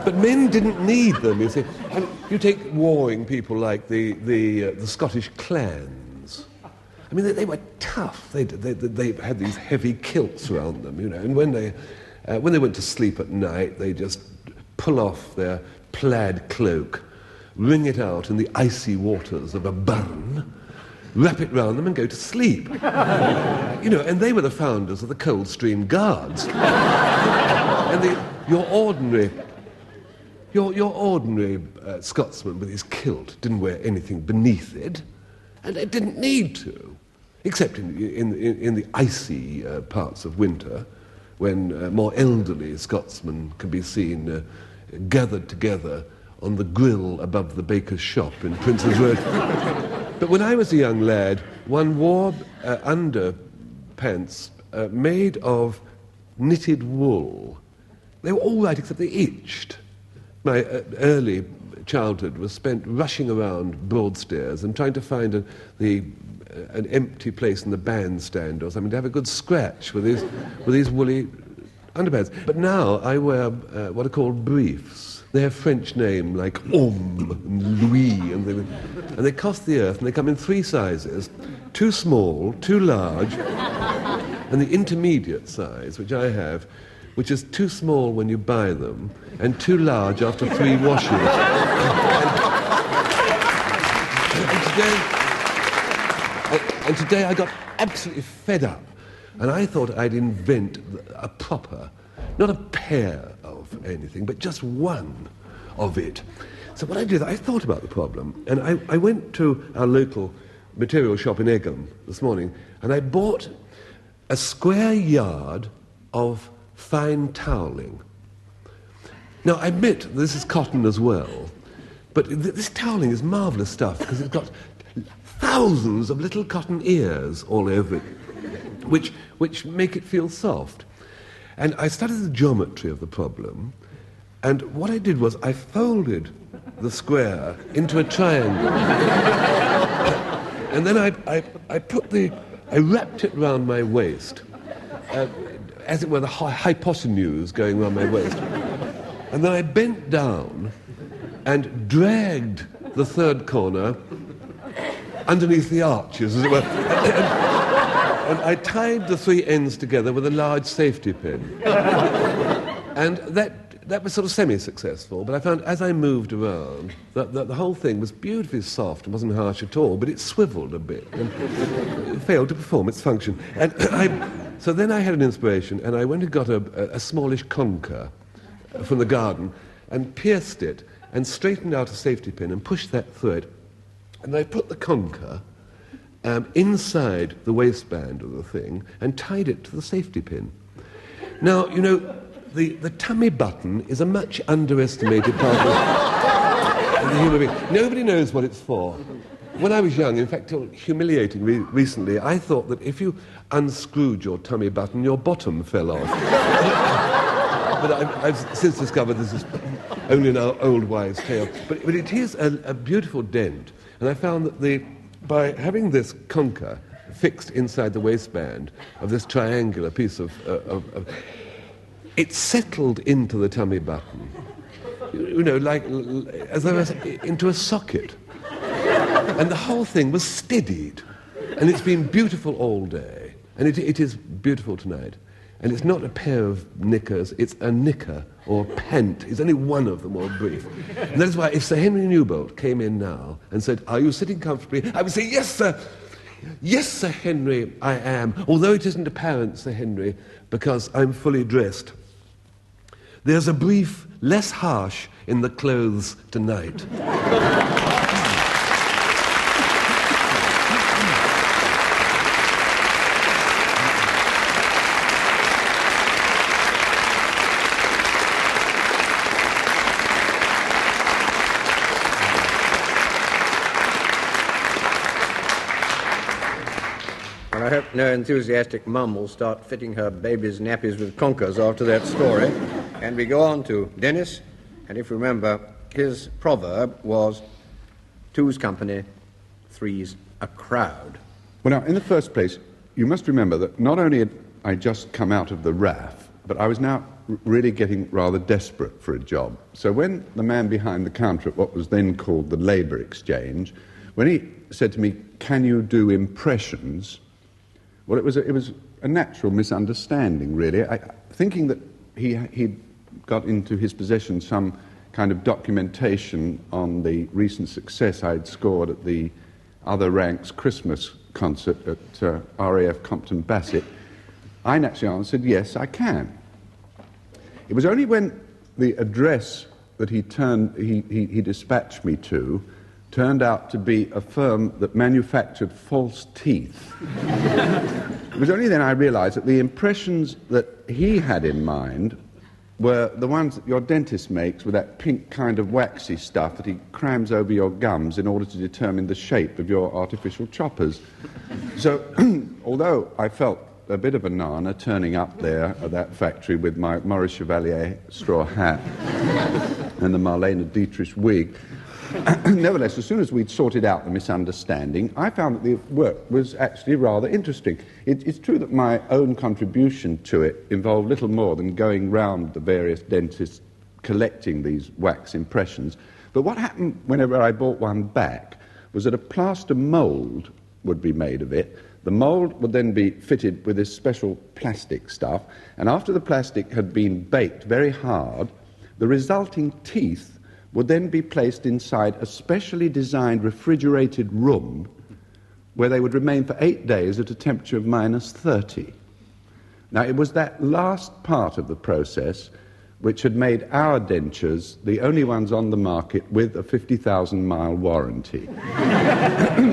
But men didn't need them, you see. And you take warring people like the Scottish clans. I mean, they were tough. They had these heavy kilts around them, you know. And when they went to sleep at night, they just pull off their plaid cloak, wring it out in the icy waters of a burn, wrap it round them and go to sleep. You know, and they were the founders of the Coldstream Guards. And your ordinary Scotsman with his kilt didn't wear anything beneath it, and it didn't need to, except in the icy parts of winter, when more elderly Scotsmen can be seen gathered together on the grill above the baker's shop in Prince's Road. But when I was a young lad, one wore underpants made of knitted wool. They were all right except they itched. My early childhood was spent rushing around Broadstairs and trying to find an empty place in the bandstand or something to have a good scratch with these woolly underpants. But now I wear what are called briefs. They have French name like Homme and Louis, and they cost the earth, and they come in 3 sizes: too small, too large, and the intermediate size, which I have, which is too small when you buy them, and too large after 3 washes. And today I got absolutely fed up, and I thought I'd invent a proper, not a pair of anything, but just one of it. So what I did, I thought about the problem, and I went to our local material shop in Egham this morning, and I bought a square yard of fine toweling. Now, I admit this is cotton as well, but this toweling is marvellous stuff because it's got thousands of little cotton ears all over it, which make it feel soft. And I studied the geometry of the problem, and what I did was I folded the square into a triangle. And then I wrapped it round my waist, as it were, the hypotenuse going round my waist. And then I bent down and dragged the third corner underneath the arches, as it were. And I tied the three ends together with a large safety pin. And that was sort of semi-successful, but I found as I moved around that the whole thing was beautifully soft and wasn't harsh at all, but it swiveled a bit and it failed to perform its function. And so then I had an inspiration, and I went and got a smallish conker from the garden and pierced it and straightened out a safety pin and pushed that through it. And I put the conker inside the waistband of the thing and tied it to the safety pin. Now, you know, the tummy button is a much underestimated part of the human being. Nobody knows what it's for. When I was young, in fact, humiliatingly recently, I thought that if you unscrewed your tummy button, your bottom fell off. But I've since discovered this is only an old wives' tale. But it is a beautiful dent. And I found that by having this conker fixed inside the waistband of this triangular piece of it settled into the tummy button, you know, like as though it was into a socket. And the whole thing was steadied. And it's been beautiful all day. And it is beautiful tonight. And it's not a pair of knickers, it's a knicker or pant. It's only one of them, or brief. And that is why if Sir Henry Newbolt came in now and said, "Are you sitting comfortably?" I would say, "Yes, sir. Yes, Sir Henry, I am. Although it isn't apparent, Sir Henry, because I'm fully dressed. There's a brief less harsh in the clothes tonight." I hope no enthusiastic mum will start fitting her baby's nappies with conkers after that story. And we go on to Denis, and if you remember, his proverb was, "Two's company, three's a crowd." Well, now, in the first place, you must remember that not only had I just come out of the RAF, but I was now really getting rather desperate for a job. So when the man behind the counter at what was then called the Labour Exchange, when he said to me, "Can you do impressions?" Well, it was a natural misunderstanding, really. Thinking that he'd got into his possession some kind of documentation on the recent success I'd scored at the Other Ranks Christmas concert at RAF Compton Bassett, I naturally answered, "Yes, I can." It was only when the address that he dispatched me to turned out to be a firm that manufactured false teeth. It was only then I realized that the impressions that he had in mind were the ones that your dentist makes with that pink kind of waxy stuff that he crams over your gums in order to determine the shape of your artificial choppers. So, although I felt a bit of a nana turning up there at that factory with my Maurice Chevalier straw hat and the Marlene Dietrich wig, nevertheless, as soon as we'd sorted out the misunderstanding, I found that the work was actually rather interesting. It's true that my own contribution to it involved little more than going round the various dentists collecting these wax impressions. But what happened whenever I bought one back was that a plaster mould would be made of it. The mould would then be fitted with this special plastic stuff, and after the plastic had been baked very hard, the resulting teeth would then be placed inside a specially designed refrigerated room where they would remain for 8 days at a temperature of -30. Now, it was that last part of the process which had made our dentures the only ones on the market with a 50,000-mile warranty.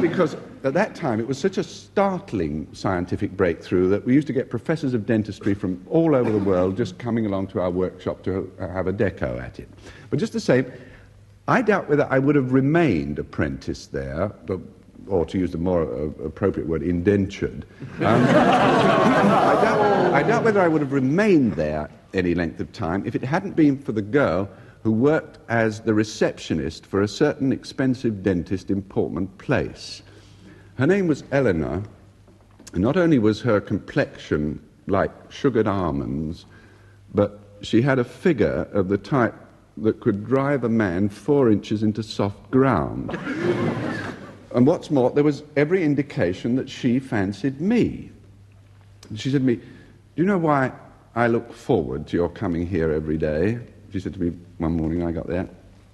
Because at that time it was such a startling scientific breakthrough that we used to get professors of dentistry from all over the world just coming along to our workshop to have a deco at it. But just the same, I doubt whether I would have remained apprenticed there, but or to use the more appropriate word, indentured. I doubt whether I would have remained there any length of time if it hadn't been for the girl who worked as the receptionist for a certain expensive dentist in Portman Place. Her name was Eleanor, and not only was her complexion like sugared almonds, but she had a figure of the type that could drive a man 4 inches into soft ground. And what's more, there was every indication that she fancied me. She said to me, "Do you know why I look forward to your coming here every day?" She said to me one morning I got there.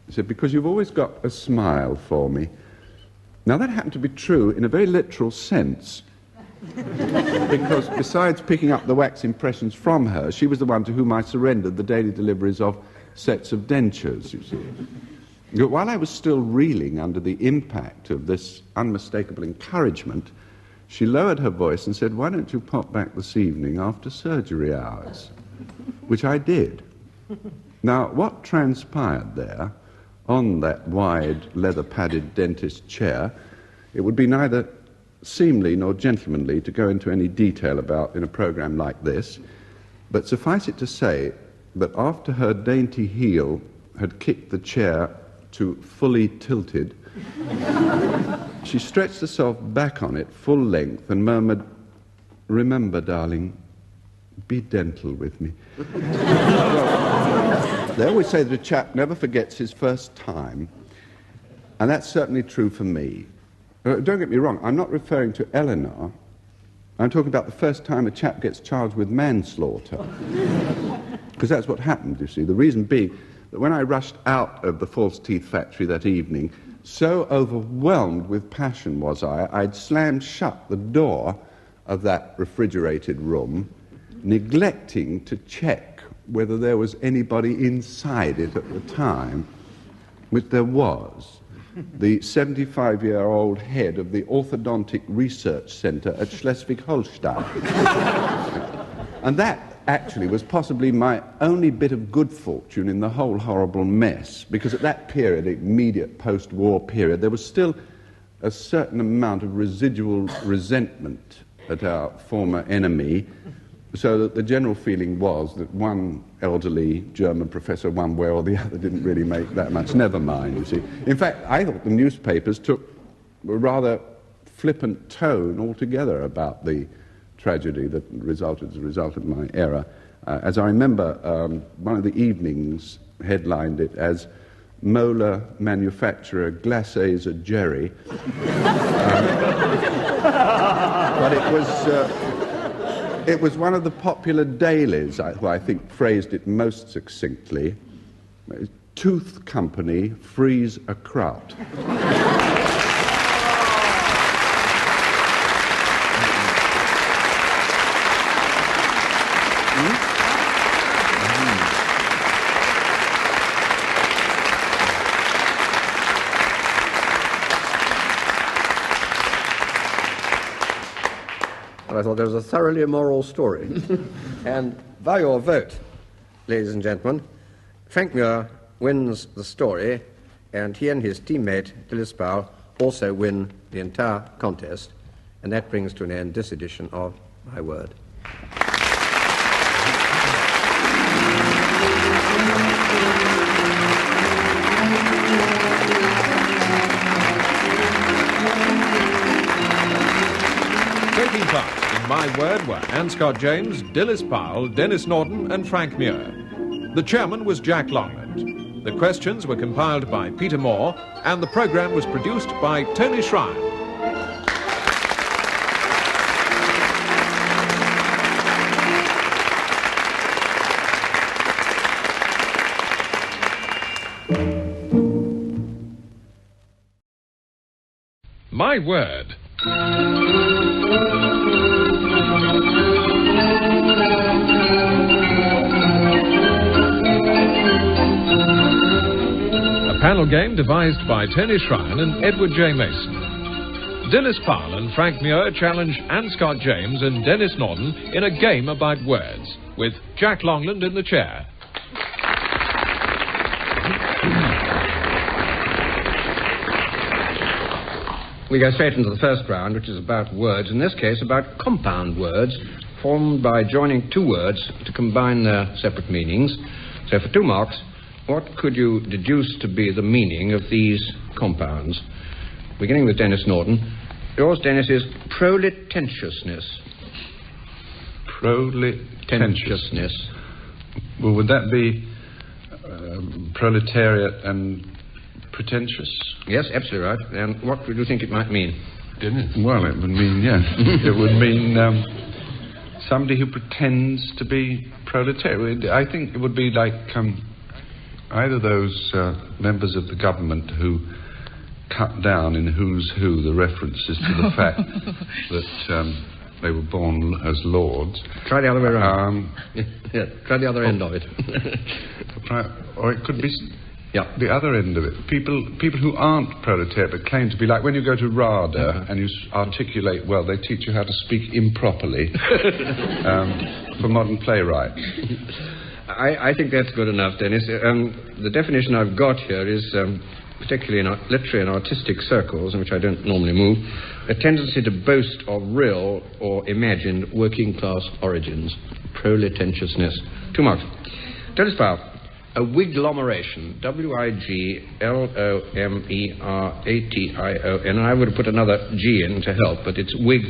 She said, "Because you've always got a smile for me." Now that happened to be true in a very literal sense. Because besides picking up the wax impressions from her, she was the one to whom I surrendered the daily deliveries of sets of dentures, you see. But while I was still reeling under the impact of this unmistakable encouragement, she lowered her voice and said, "Why don't you pop back this evening after surgery hours?" Which I did. Now, what transpired there, on that wide, leather-padded dentist chair, it would be neither seemly nor gentlemanly to go into any detail about in a program like this, but suffice it to say that after her dainty heel had kicked the chair to fully tilted, she stretched herself back on it full length and murmured, "Remember, darling, be dental with me." Well, they always say that a chap never forgets his first time, and that's certainly true for me. Don't get me wrong, I'm not referring to Eleanor. I'm talking about the first time a chap gets charged with manslaughter. Because that's what happened, you see. The reason being that when I rushed out of the false teeth factory that evening, so overwhelmed with passion was I'd slammed shut the door of that refrigerated room, neglecting to check whether there was anybody inside it at the time, which there was. The 75-year-old head of the Orthodontic Research Center at Schleswig-Holstein. And that actually was possibly my only bit of good fortune in the whole horrible mess, because at that period, the immediate post-war period, there was still a certain amount of residual resentment at our former enemy, so that the general feeling was that one elderly German professor one way or the other didn't really make that much. Never mind, you see. In fact, I thought the newspapers took a rather flippant tone altogether about the tragedy that resulted as a result of my error. As I remember, one of the evenings headlined it as "Molar Manufacturer Glacés a Jerry." But it was one of the popular dailies who I think phrased it most succinctly. "Tooth Company frees a kraut." I thought it was a thoroughly immoral story. And by your vote, ladies and gentlemen, Frank Muir wins the story, and he and his teammate, Dilys Powell, also win the entire contest, and that brings to an end this edition of My Word. Taking part in My Word were Anne Scott James, Dilys Powell, Denis Norden and Frank Muir. The chairman was Jack Longland. The questions were compiled by Peter Moore, and the programme was produced by Tony Schrein. My Word. A panel game devised by Tony Schrein and Edward J. Mason. Dilys Powell and Frank Muir challenge Anne Scott James and Denis Norden in a game about words, with Jack Longland in the chair. We go straight into the first round, which is about words, in this case about compound words formed by joining two words to combine their separate meanings. So for 2 marks, what could you deduce to be the meaning of these compounds? Beginning with Denis Norden. Yours, Denis, is proletentiousness. Proletentiousness. Well, would that be proletariat and pretentious? Yes, absolutely right. And what would you think it might mean? Dennis? Well, it would mean, yes. It would mean somebody who pretends to be proletariat. I think it would be like either those members of the government who cut down in Who's Who the references to the fact that they were born as lords. Try the other way around. Yeah, try the other end of it. Or it could be the other end of it. People who aren't proletariat but claim to be, like when you go to RADA and you articulate well, they teach you how to speak improperly for modern playwrights. I think that's good enough, Dennis. The definition I've got here is, particularly in literary and artistic circles, in which I don't normally move, a tendency to boast of real or imagined working-class origins. Proletentiousness. 2 marks. Dilys Powell. A wigglomeration. W-I-G-L-O-M-E-R-A-T-I-O-N. I would have put another G in to help, but it's wig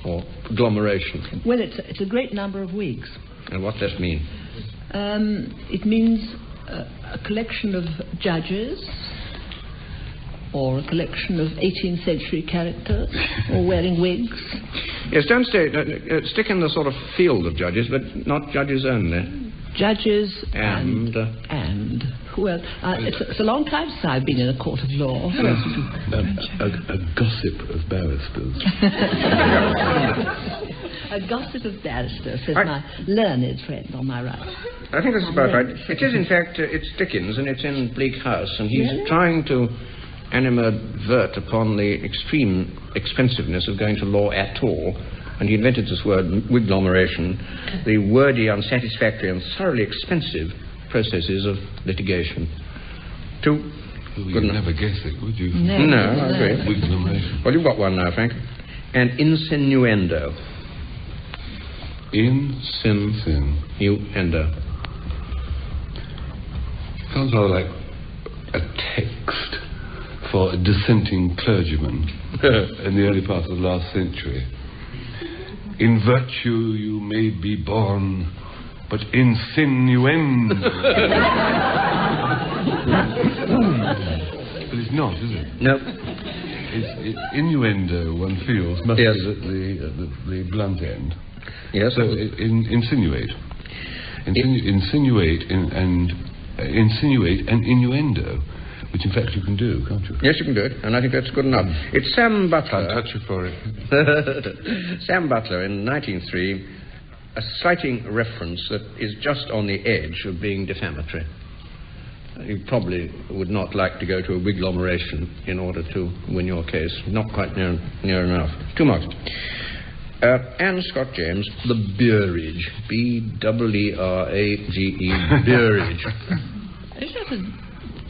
or agglomeration. Well, it's a great number of wigs. And what does that mean? It means a collection of judges, or a collection of 18th century characters, or wearing wigs. Yes, don't stick in the sort of field of judges, but not judges only. Judges and. Well, it's a long time since I've been in a court of law. A gossip of barristers. A gossip of barristers, says my learned friend on my right. I think that's about right. It is, in fact, it's Dickens, and it's in Bleak House, and he's trying to animadvert upon the extreme expensiveness of going to law at all. And he invented this word, wigglomeration, the wordy, unsatisfactory, and thoroughly expensive processes of litigation. Well, you'd never guess it, would you? No, I agree. Wigglomeration. Well, you've got one now, Frank. And insinuendo. Insinuendo. Sounds rather like a text for a dissenting clergyman in the early part of the last century. In virtue you may be born, but in sin you end. But it's not, is it? No. It's innuendo, one feels, must be the blunt end. Yes. So insinuate. Insinuate and innuendo, which in fact you can do, can't you? Yes, you can do it, and I think that's good enough. It's Sam Butler. Can't touch you for it. Sam Butler, in 1903, a slighting reference that is just on the edge of being defamatory. You probably would not like to go to a wigglomeration in order to win your case. Not quite near enough. 2 marks. Anne Scott James, the beerage. B-E-E-R-A-G-E, beerage. Is that a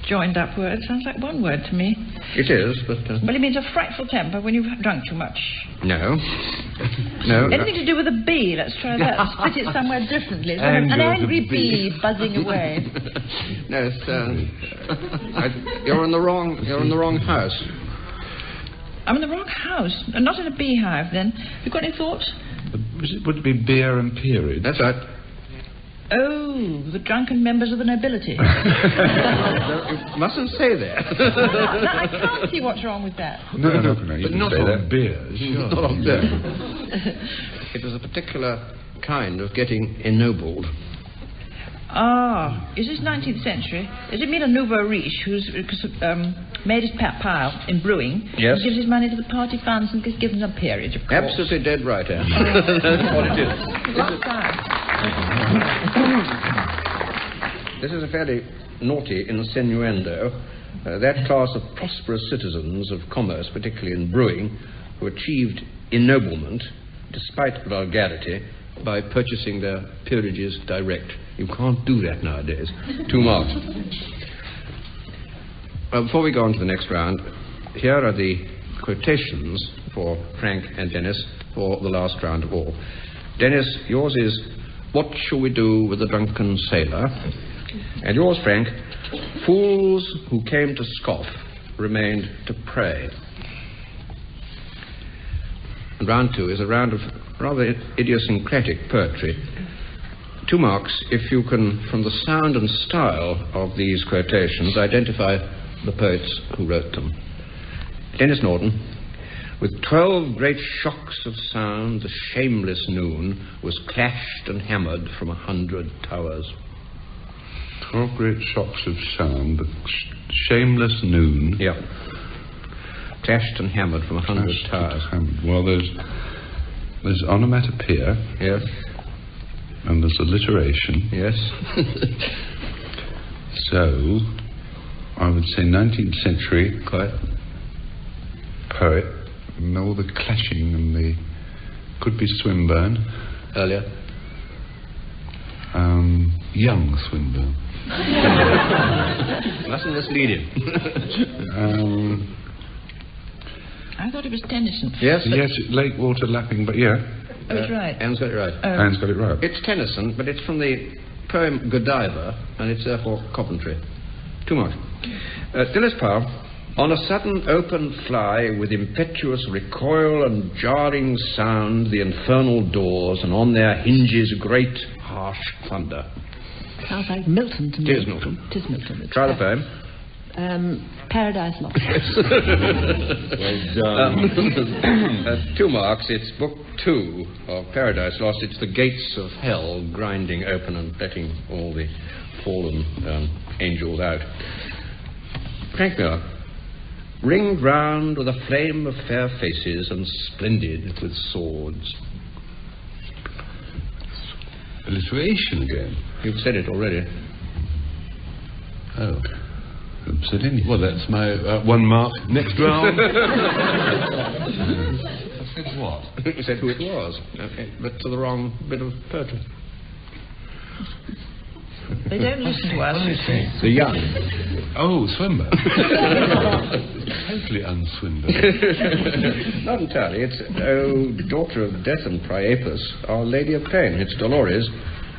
joined-up word? Sounds like one word to me. It is, but... Well, it means a frightful temper when you've drunk too much. No. No. Anything to do with a bee? Let's try that. Split it somewhere differently. An angry bee buzzing away. No, it's... you're in the wrong house. I'm in the wrong house. Not in a beehive, then. You got any thoughts? Would it be beer and peerage? That's right. Oh, the drunken members of the nobility. No, you mustn't say that. I can't see what's wrong with that. No, but not on beers. Sure. Not on beer. It was a particular kind of getting ennobled. Ah, is this 19th century? Does it mean a nouveau riche who's made his pile in brewing? Yes. And gives his money to the party funds and gives them a peerage, of course. Absolutely dead right, Anne. That's what it is. This is a fairly naughty insinuendo. That class of prosperous citizens of commerce, particularly in brewing, who achieved ennoblement, despite vulgarity, by purchasing their peerages direct. You can't do that nowadays. 2 marks. Before we go on to the next round, here are the quotations for Frank and Denis for the last round of all. Denis, yours is, what shall we do with the drunken sailor? And yours, Frank, fools who came to scoff remained to pray. And round 2 is a round of rather idiosyncratic poetry. 2 marks if you can, from the sound and style of these quotations, identify the poets who wrote them. Denis Norden, with 12 great shocks of sound, the shameless noon was clashed and hammered from 100 towers. 12 great shocks of sound, the shameless noon. Yeah. Clashed and hammered from 100 towers. Well, there's onomatopoeia. Yes. And there's alliteration. Yes. So, I would say 19th century poet, and all the clashing and the... Could be Swinburne. Earlier. Young Swinburne. Mustn't mislead him. I thought it was Tennyson. Yes. Yes, lake water lapping, but yeah. Oh, it's right. Anne's got it right. Anne's got it right. It's Tennyson, but it's from the poem Godiva, and it's therefore Coventry. 2 marks. Dilys Powell, on a sudden open fly, with impetuous recoil and jarring sound, the infernal doors, and on their hinges great harsh thunder. Sounds like Milton to me. It is Milton. It is Milton. Try the poem. Paradise Lost. Well done. 2 marks. It's book 2 of Paradise Lost. It's the gates of hell grinding open and letting all the fallen angels out. Frank Muir, ringed round with a flame of fair faces and splendid with swords. Alliteration again. You've said it already. Oh. Haven't said anything. Well, that's my 1 mark. Next round. I said what? You said who it was, but to the wrong bit of poetry. They don't listen to us. The young. Oh, Swinburne. Totally unswinburne. Not entirely. It's daughter of Death and Priapus, Our Lady of Pain. It's Dolores.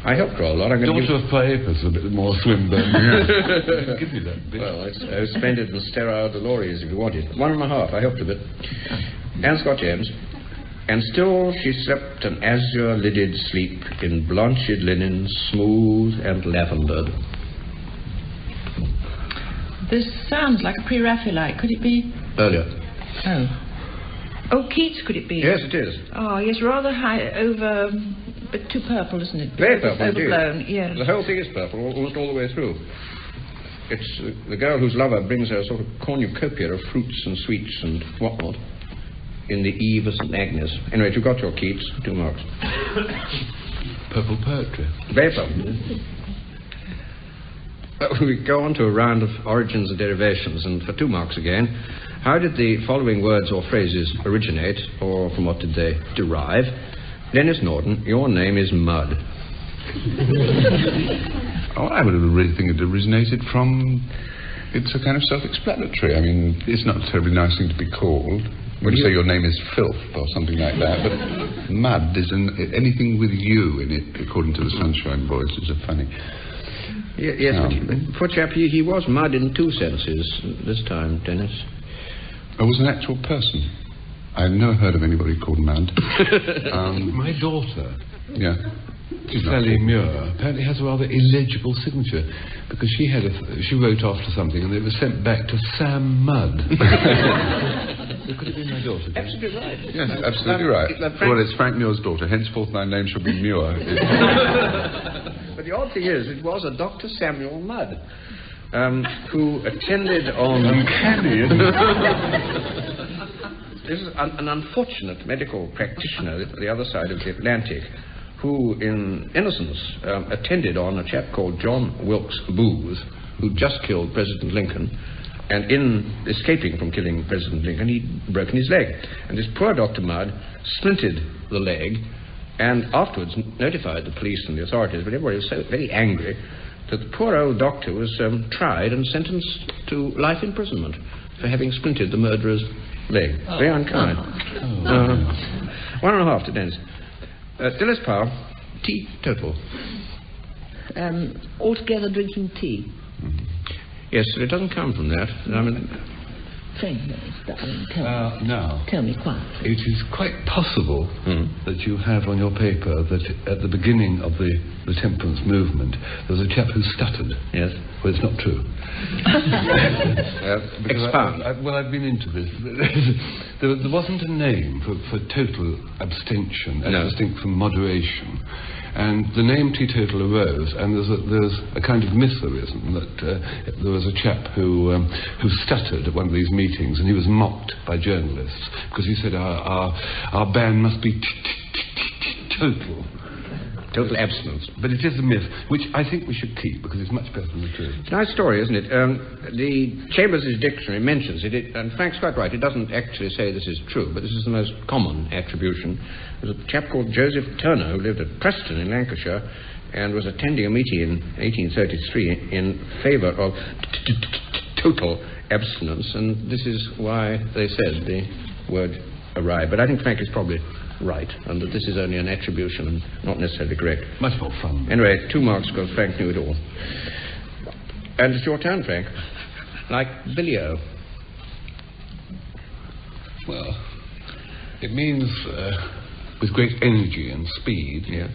I helped her a lot. Daughter of Priapus, a bit more Swinburne. Yeah. Give me that bit. Well, it's splendid and sterile Dolores if you want it. 1.5. I helped a bit. Anne Scott James. And still she slept an azure-lidded sleep in blanched linen, smooth and lavendered. This sounds like a pre-Raphaelite. Could it be? Earlier. Oh, Keats, could it be? Yes, it is. Oh, yes, rather high over, but too purple, isn't it? Very purple, overblown, indeed. yeah. The whole thing is purple, almost all the way through. It's the girl whose lover brings her a sort of cornucopia of fruits and sweets and whatnot in the Eve of St. Agnes. Anyway, you got your Keats, 2 marks. Purple poetry. Very purple. We go on to a round of origins and derivations, and for 2 marks again, how did the following words or phrases originate, or from what did they derive? Denis Norden, your name is Mud. Oh, I would really think it originated from... It's a kind of self-explanatory. I mean, it's not a terribly nice thing to be called. When you say your name is Filth or something like that, but Mud is anything with you in it, according to the Sunshine Boys, is a funny... Yes, but poor chap, he was Mud in 2 senses this time, Denis. Oh, was an actual person? I've never heard of anybody called Mud. My daughter... Yeah. Sally Muir apparently has a rather illegible signature because she wrote after something and it was sent back to Sam Mudd. Could it be my daughter? Absolutely right. Yes, absolutely right. Well, it's Frank Muir's daughter, henceforth my name shall be Muir. But the odd thing is, it was a Dr. Samuel Mudd who attended on... Uncanny, isn't it? This is an unfortunate medical practitioner at the other side of the Atlantic who, in innocence, attended on a chap called John Wilkes Booth, who just killed President Lincoln, and in escaping from killing President Lincoln, he'd broken his leg. And this poor Dr. Mudd splintered the leg, and afterwards notified the police and the authorities, but everybody was so very angry that the poor old doctor was tried and sentenced to life imprisonment for having splintered the murderer's leg. Very unkind. 1.5 to Dennis. Dilys Powell, teetotal. Altogether drinking tea. Yes, but it doesn't come from that. I mean... darling, tell me quietly. It is quite possible that you have on your paper that at the beginning of the temperance movement there was a chap who stuttered. Yes. Well, it's not true. Expound. I've been into this. There wasn't a name for total abstention as distinct from moderation. And the name teetotal arose, and there's a kind of myth arisen that there was a chap who stuttered at one of these meetings, and he was mocked by journalists because he said our ban must be total abstinence. But it is a myth, which I think we should keep because it's much better than the truth. It's a nice story, isn't it? The Chambers' dictionary mentions it, and Frank's quite right. It doesn't actually say this is true, but this is the most common attribution. There's a chap called Joseph Turner who lived at Preston in Lancashire and was attending a meeting in 1833 in favour of total abstinence, and this is why they said the word arrived. But I think Frank is probably right, and that this is only an attribution and not necessarily correct. Much more fun. Anyway, 2 marks because Frank knew it all. And it's your turn, Frank. Like Billy-O. Well, it means with great energy and speed. Yeah.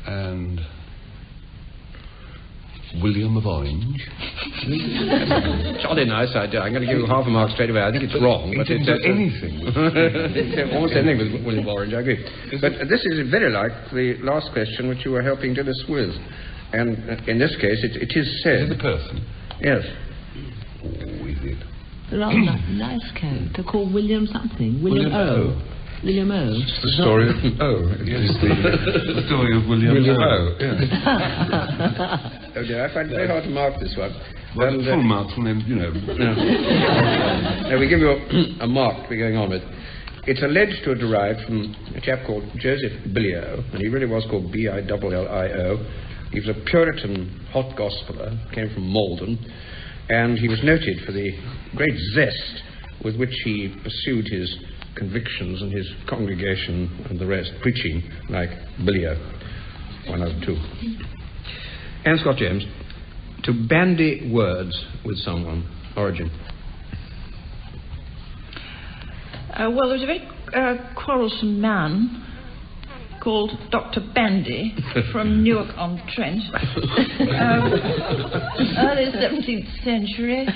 And William of Orange. Jolly nice idea. I'm going to give you 0.5 mark straight away. I think it's wrong. But it's anything. Almost anything with William of Orange, I agree. But this is very like the last question which you were helping Dilys with. And in this case, it is said... Is it a person? Yes. Oh, is it? A rather nice character called William something. William O. William O. It's the story of the story of William O. Yeah. Oh dear, I find it very hard to mark this one. Well, full marks and then, No, we give you a mark we're going on with. It's alleged to have derived from a chap called Joseph Billy-O, and he really was called Billio. He was a Puritan hot gospeller, came from Malden, and he was noted for the great zest with which he pursued his convictions and his congregation and the rest, preaching like Billy-O. 1 out of 2. And Scott James, to bandy words with someone. Origin. Well, there was a very quarrelsome man called Dr. Bandy from Newark-on-Trent. Early 17th century.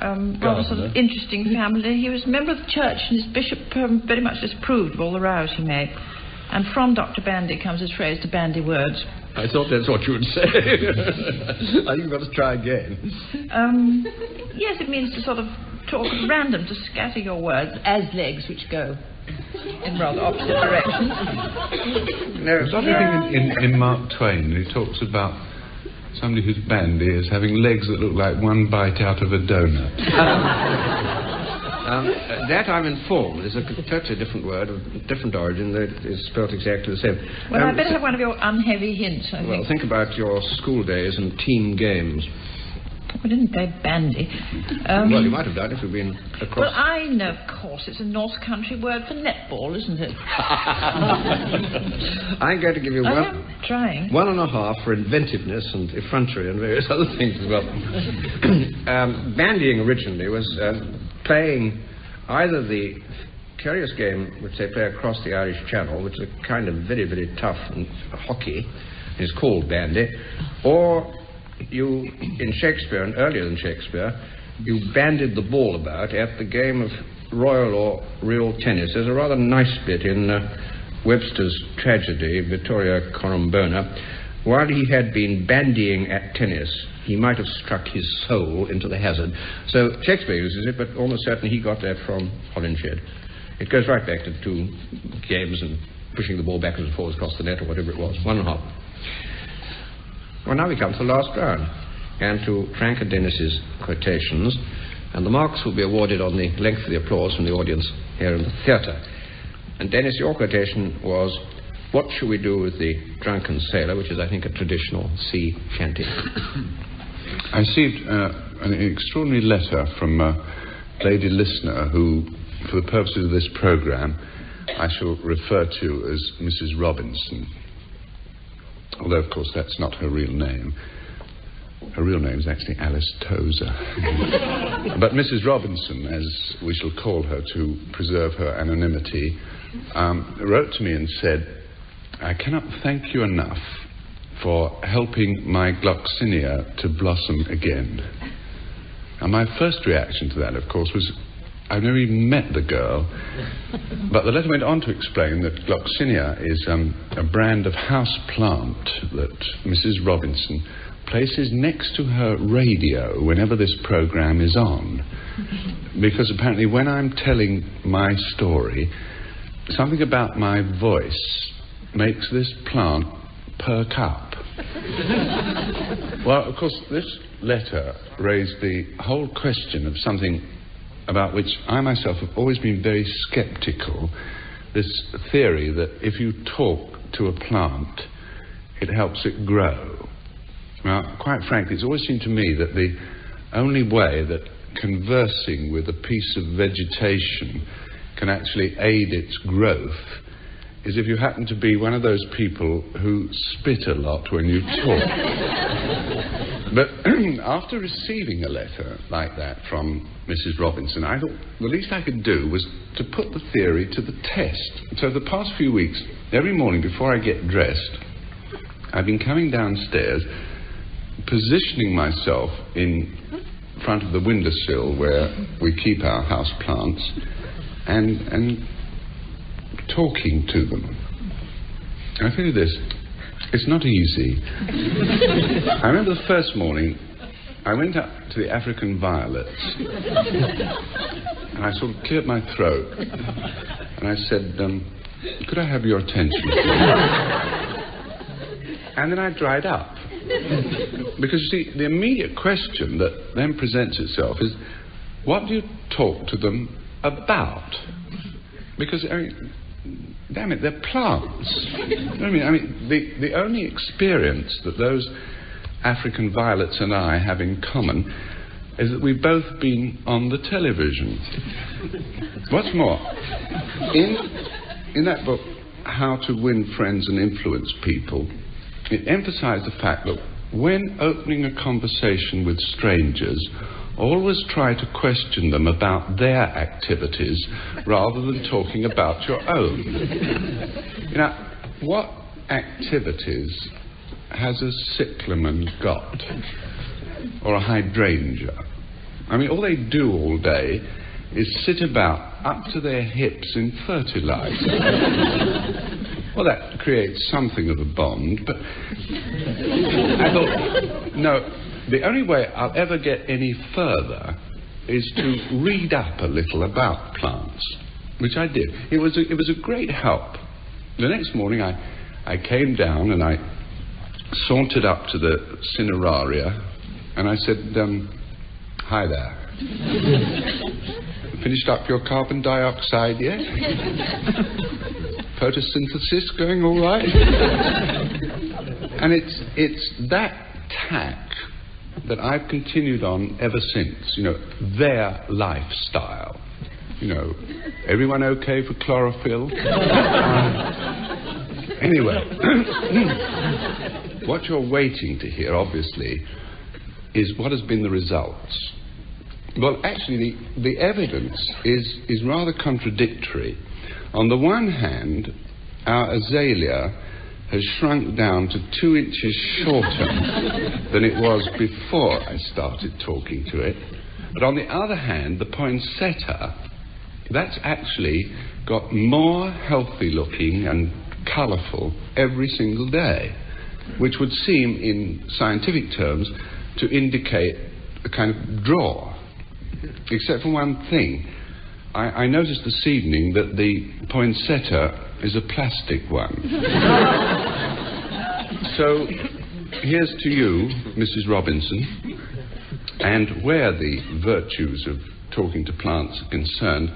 Rather sort of interesting family. He was a member of the church, and his bishop very much disapproved of all the rows he made. And from Dr. Bandy comes his phrase to bandy words. I thought that's what you would say. I think you've got to try again. Yes, it means to sort of talk at random, to scatter your words as legs which go in rather opposite directions. There's something in Mark Twain. He talks about somebody who's bandy as having legs that look like one bite out of a donut. That I'm informed is a totally different word of different origin that is spelt exactly the same. Well, I better have one of your unheavy hints, I think. Think about your school days and team games. We didn't play bandy. Well, you might have done if you'd been across... Well, I know, of course, it's a North Country word for netball, isn't it? I'm going to give you I am trying. 1.5 for inventiveness and effrontery and various other things as well. Bandying originally was playing either the curious game which they play across the Irish Channel, which is a kind of very, very tough hockey, is called bandy, or... You, in Shakespeare, and earlier than Shakespeare, you bandied the ball about at the game of royal or real tennis. There's a rather nice bit in Webster's tragedy, Vittoria Corombona. While he had been bandying at tennis, he might have struck his soul into the hazard. So Shakespeare uses it, but almost certainly he got that from Holinshed. It goes right back to the 2 games and pushing the ball backwards and forwards across the net or whatever it was. 1.5. Well, now we come to the last round, and to Frank and Dennis's quotations, and the marks will be awarded on the length of the applause from the audience here in the theatre. And Dennis, your quotation was, "What shall we do with the drunken sailor?" which is, I think, a traditional sea shanty. I received an extraordinary letter from lady listener who, for the purposes of this programme, I shall refer to as Mrs. Robinson. Although, of course, that's not her real name. Her real name is actually Alice Tozer. But Mrs. Robinson, as we shall call her to preserve her anonymity, wrote to me and said, "I cannot thank you enough for helping my gloxinia to blossom again." And my first reaction to that, of course, was, I've never even met the girl. But the letter went on to explain that gloxinia is a brand of house plant that Mrs. Robinson places next to her radio whenever this programme is on. Because apparently when I'm telling my story, something about my voice makes this plant perk up. Well, of course, this letter raised the whole question of something about which I myself have always been very sceptical, this theory that if you talk to a plant, it helps it grow. Now, quite frankly, it's always seemed to me that the only way that conversing with a piece of vegetation can actually aid its growth is if you happen to be one of those people who spit a lot when you talk. But after receiving a letter like that from Mrs. Robinson, I thought the least I could do was to put the theory to the test. So the past few weeks, every morning before I get dressed, I've been coming downstairs, positioning myself in front of the windowsill where we keep our house plants, and talking to them. I tell you this, it's not easy. I remember the first morning I went up to the African violets and I sort of cleared my throat and I said, could I have your attention? And then I dried up. Because, you see, the immediate question that then presents itself is, what do you talk to them about? Because, I mean, damn it, they're plants. You know what I mean, the only experience that those African violets and I have in common is that we've both been on the television. What's more, in that book, How to Win Friends and Influence People, it emphasised the fact that when opening a conversation with strangers, always try to question them about their activities rather than talking about your own. You know, what activities has a cyclamen got? Or a hydrangea? I mean, all they do all day is sit about up to their hips in fertiliser. Well, that creates something of a bond, but I thought, no, the only way I'll ever get any further is to read up a little about plants, which I did. It was a great help. The next morning I came down and I sauntered up to the cineraria and I said, hi there. Finished up your carbon dioxide yet? Photosynthesis going all right? And it's that tack that I've continued on ever since, you know, their lifestyle. You know, everyone okay for chlorophyll? Anyway, what you're waiting to hear, obviously, is what has been the results. Well, actually, the evidence is rather contradictory. On the one hand, our azalea has shrunk down to 2 inches shorter than it was before I started talking to it. But on the other hand, the poinsettia, that's actually got more healthy looking and colourful every single day, which would seem, in scientific terms, to indicate a kind of draw. Except for one thing. I noticed this evening that the poinsettia is a plastic one. So, here's to you, Mrs. Robinson, and where the virtues of talking to plants are concerned,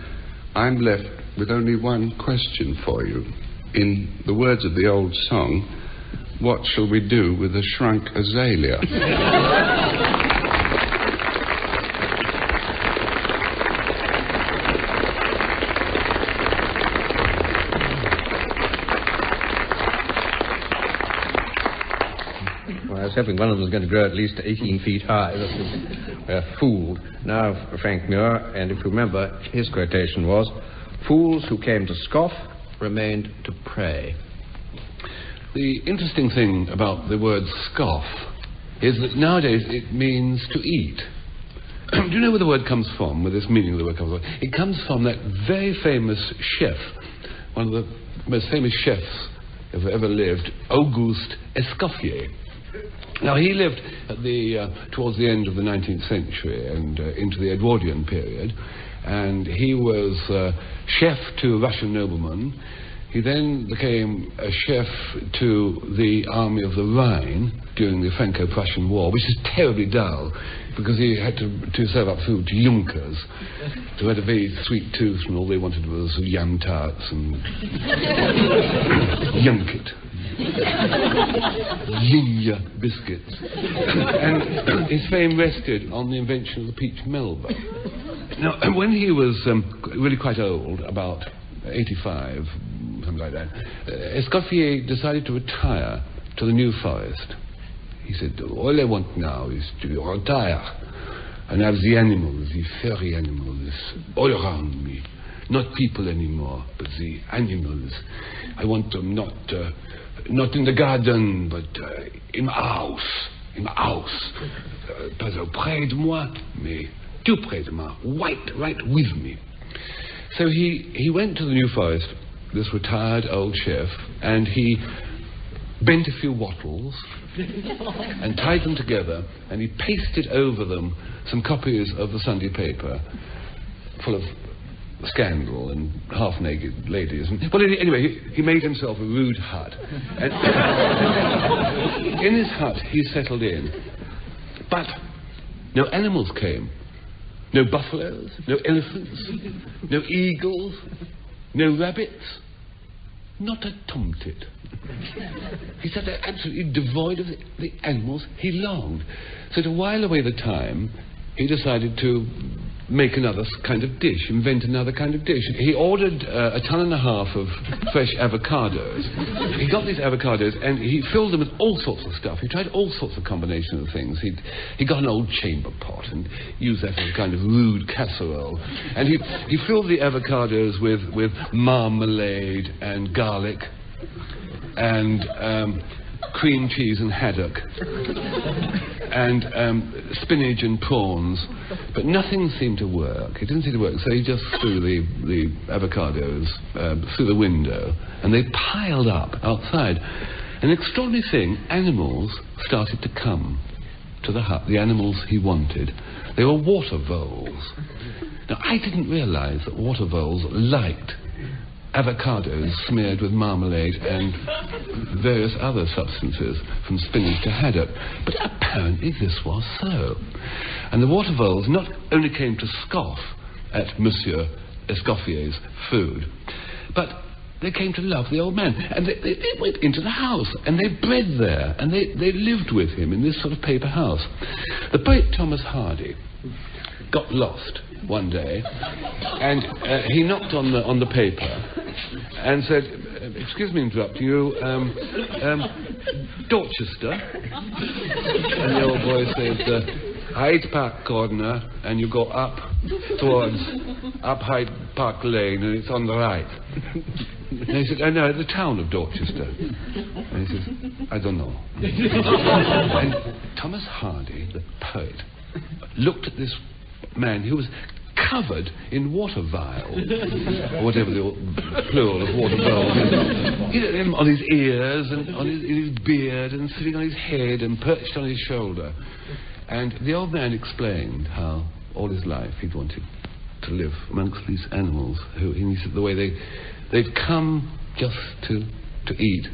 I'm left with only one question for you. In the words of the old song, what shall we do with a shrunk azalea? Well, I was hoping one of them was going to grow at least 18 feet high. We're fooled. Now, Frank Muir, and if you remember, his quotation was, "Fools who came to scoff remained to pray." The interesting thing about the word scoff is that nowadays it means to eat. Do you know where the word comes from, where this meaning of the word comes from? It comes from that very famous chef, one of the most famous chefs who ever lived, Auguste Escoffier. Now, he lived at towards the end of the 19th century and into the Edwardian period, and he was chef to Russian noblemen. He then became a chef to the army of the Rhine during the Franco-Prussian War, which is terribly dull, because he had to serve up food to Junkers, who had a very sweet tooth, and all they wanted was yam tarts and Junket. Ginger biscuits. And his fame rested on the invention of the peach melba. Now, when he was really quite old, about 85, something like that, Escoffier decided to retire to the New Forest. He said, all I want now is to retire and have the animals, the furry animals, all around me. Not people anymore, but the animals. I want them not in the garden, but in my house. In my house. Pas auprès de moi, mais tout près de moi. Right with me. So he went to the New Forest, this retired old chef, and he bent a few wattles and tied them together, and he pasted over them some copies of the Sunday paper full of scandal and half-naked ladies. Well, anyway, he made himself a rude hut. And in his hut, he settled in. But no animals came. No buffaloes, no elephants, no eagles, no rabbits, not a tomtit. He said they're absolutely devoid of the animals he longed. So to while away the time, he decided to make another kind of dish, invent another kind of dish. He ordered 1.5 tons of fresh avocados. He got these avocados and he filled them with all sorts of stuff. He tried all sorts of combinations of things. He got an old chamber pot and used that as a kind of rude casserole. And he filled the avocados with marmalade and garlic and cream cheese and haddock and spinach and prawns, but nothing seemed to work. It didn't seem to work, so he just threw the avocados through the window, and they piled up outside. An extraordinary thing, animals started to come to the hut, the animals he wanted. They were water voles. Now, I didn't realise that water voles liked avocados smeared with marmalade and various other substances, from spinach to haddock. But apparently this was so. And the water voles not only came to scoff at Monsieur Escoffier's food, but they came to love the old man. And they went into the house, and they bred there, and they lived with him in this sort of paper house. The poet Thomas Hardy got lost one day, and he knocked on the paper and said, "Excuse me interrupting you, Dorchester?" And the old boy said, "Hyde Park corner, and you go up towards Hyde Park Lane, and it's on the right." And he said, "Oh no, the town of Dorchester." And he says, "I don't know." And Thomas Hardy, the poet, looked at this man who was covered in water vials, or whatever the plural of water vials is, on his ears and in his beard and sitting on his head and perched on his shoulder. And the old man explained how all his life he'd wanted to live amongst these animals, who he said the way they'd come just to eat,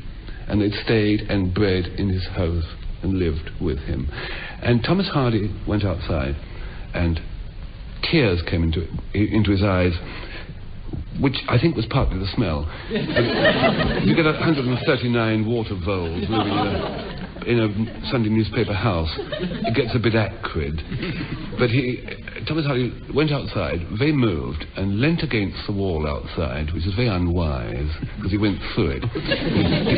and they'd stayed and bred in his house and lived with him. And Thomas Hardy went outside, and tears came into his eyes, which I think was partly the smell. You get 139 water voles living in a Sunday newspaper house. It gets a bit acrid. But Thomas Hardy went outside, very moved, and leant against the wall outside, which is very unwise, because he went through it.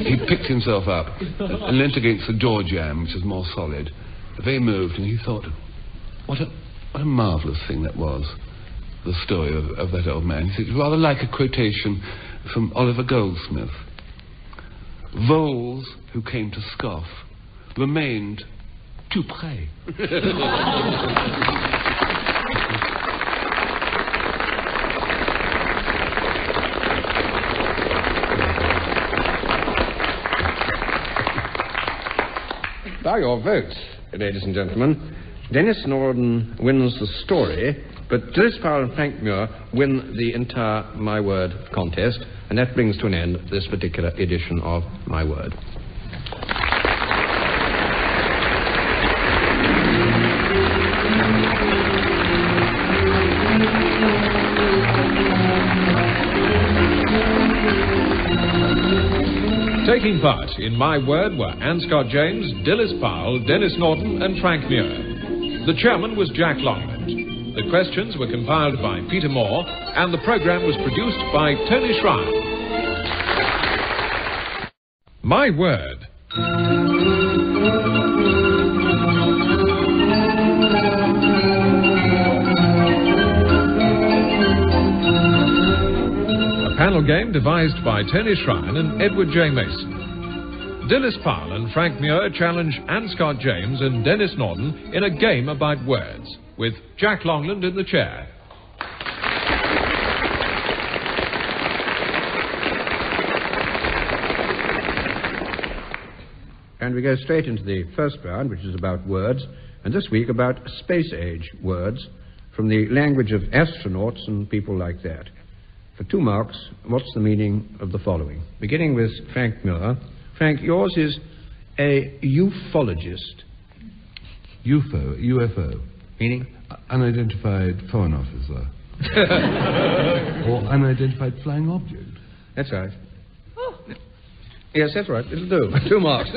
He picked himself up and leant against the door jamb, which is more solid, very moved, and he thought, what a marvellous thing that was, the story of that old man. He said, it's rather like a quotation from Oliver Goldsmith. Voles who came to scoff remained tout près. By your votes, ladies and gentlemen, Denis Norden wins the story, but Dilys, Powell and Frank Muir win the entire My Word contest, and that brings to an end this particular edition of My Word. Taking part in My Word were Anne Scott James, Dilys Powell, Denis Norden and Frank Muir. The chairman was Jack Longland. The questions were compiled by Peter Moore, and the programme was produced by Tony Shrine. My Word. A panel game devised by Tony Shrine and Edward J. Mason. Dilys Powell and Frank Muir challenge Anne Scott James and Denis Norden in a game about words, with Jack Longland in the chair. And we go straight into the first round, which is about words, and this week about space-age words from the language of astronauts and people like that. For 2 marks, what's the meaning of the following? Beginning with Frank Muir. Frank, yours is a ufologist. UFO. Meaning? Unidentified foreign officer. Or unidentified flying object. That's right. Oh. Yes, that's right. It'll do. 2 marks.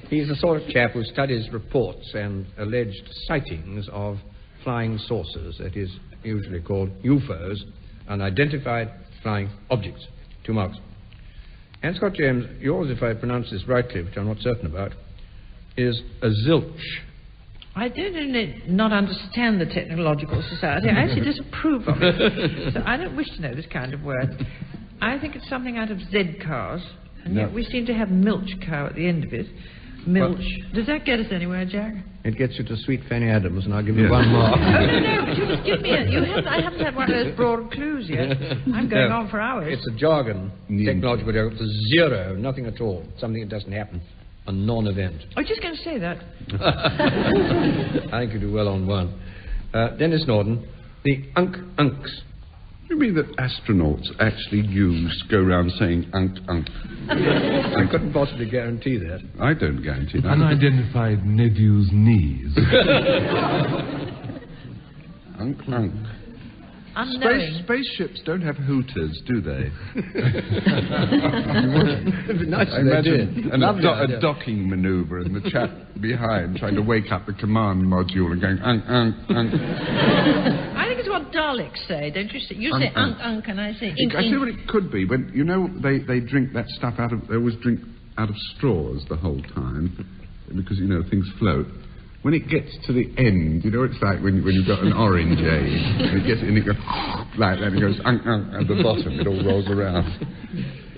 He's the sort of chap who studies reports and alleged sightings of flying saucers. That is usually called UFOs, unidentified flying objects. 2 marks. Anne Scott James, yours, if I pronounce this rightly, which I'm not certain about, is a zilch. I don't not understand the Technological Society. I actually disapprove of it. So I don't wish to know this kind of word. I think it's something out of Z cars, and yet we seem to have milch cow at the end of it. Milch. Well, does that get us anywhere, Jack? It gets you to Sweet Fanny Adams, and I'll give you 1 mark. No, but you must give me I haven't had one of those broad clues yet. I'm going on for hours. It's a jargon, technological jargon. It's a zero, nothing at all. Something that doesn't happen. A non-event. I was just going to say that. I think you do well on 1. Denis Norden, the unks. You mean that astronauts actually go around saying unk? I couldn't possibly guarantee that. I don't guarantee that. Unidentified nephew's knees. Unk. Spaceships don't have hooters, do they? It'd be nice if they did. And a docking manoeuvre and the chap behind trying to wake up the command module and going unk. I think it's what Daleks say, don't you? You say unk, and I say ink. I see what it could be. When they drink that stuff they always drink out of straws the whole time because things float. When it gets to the end, it's like when you've got an orange and it gets in, it goes like that, and it goes unk at the bottom, it all rolls around.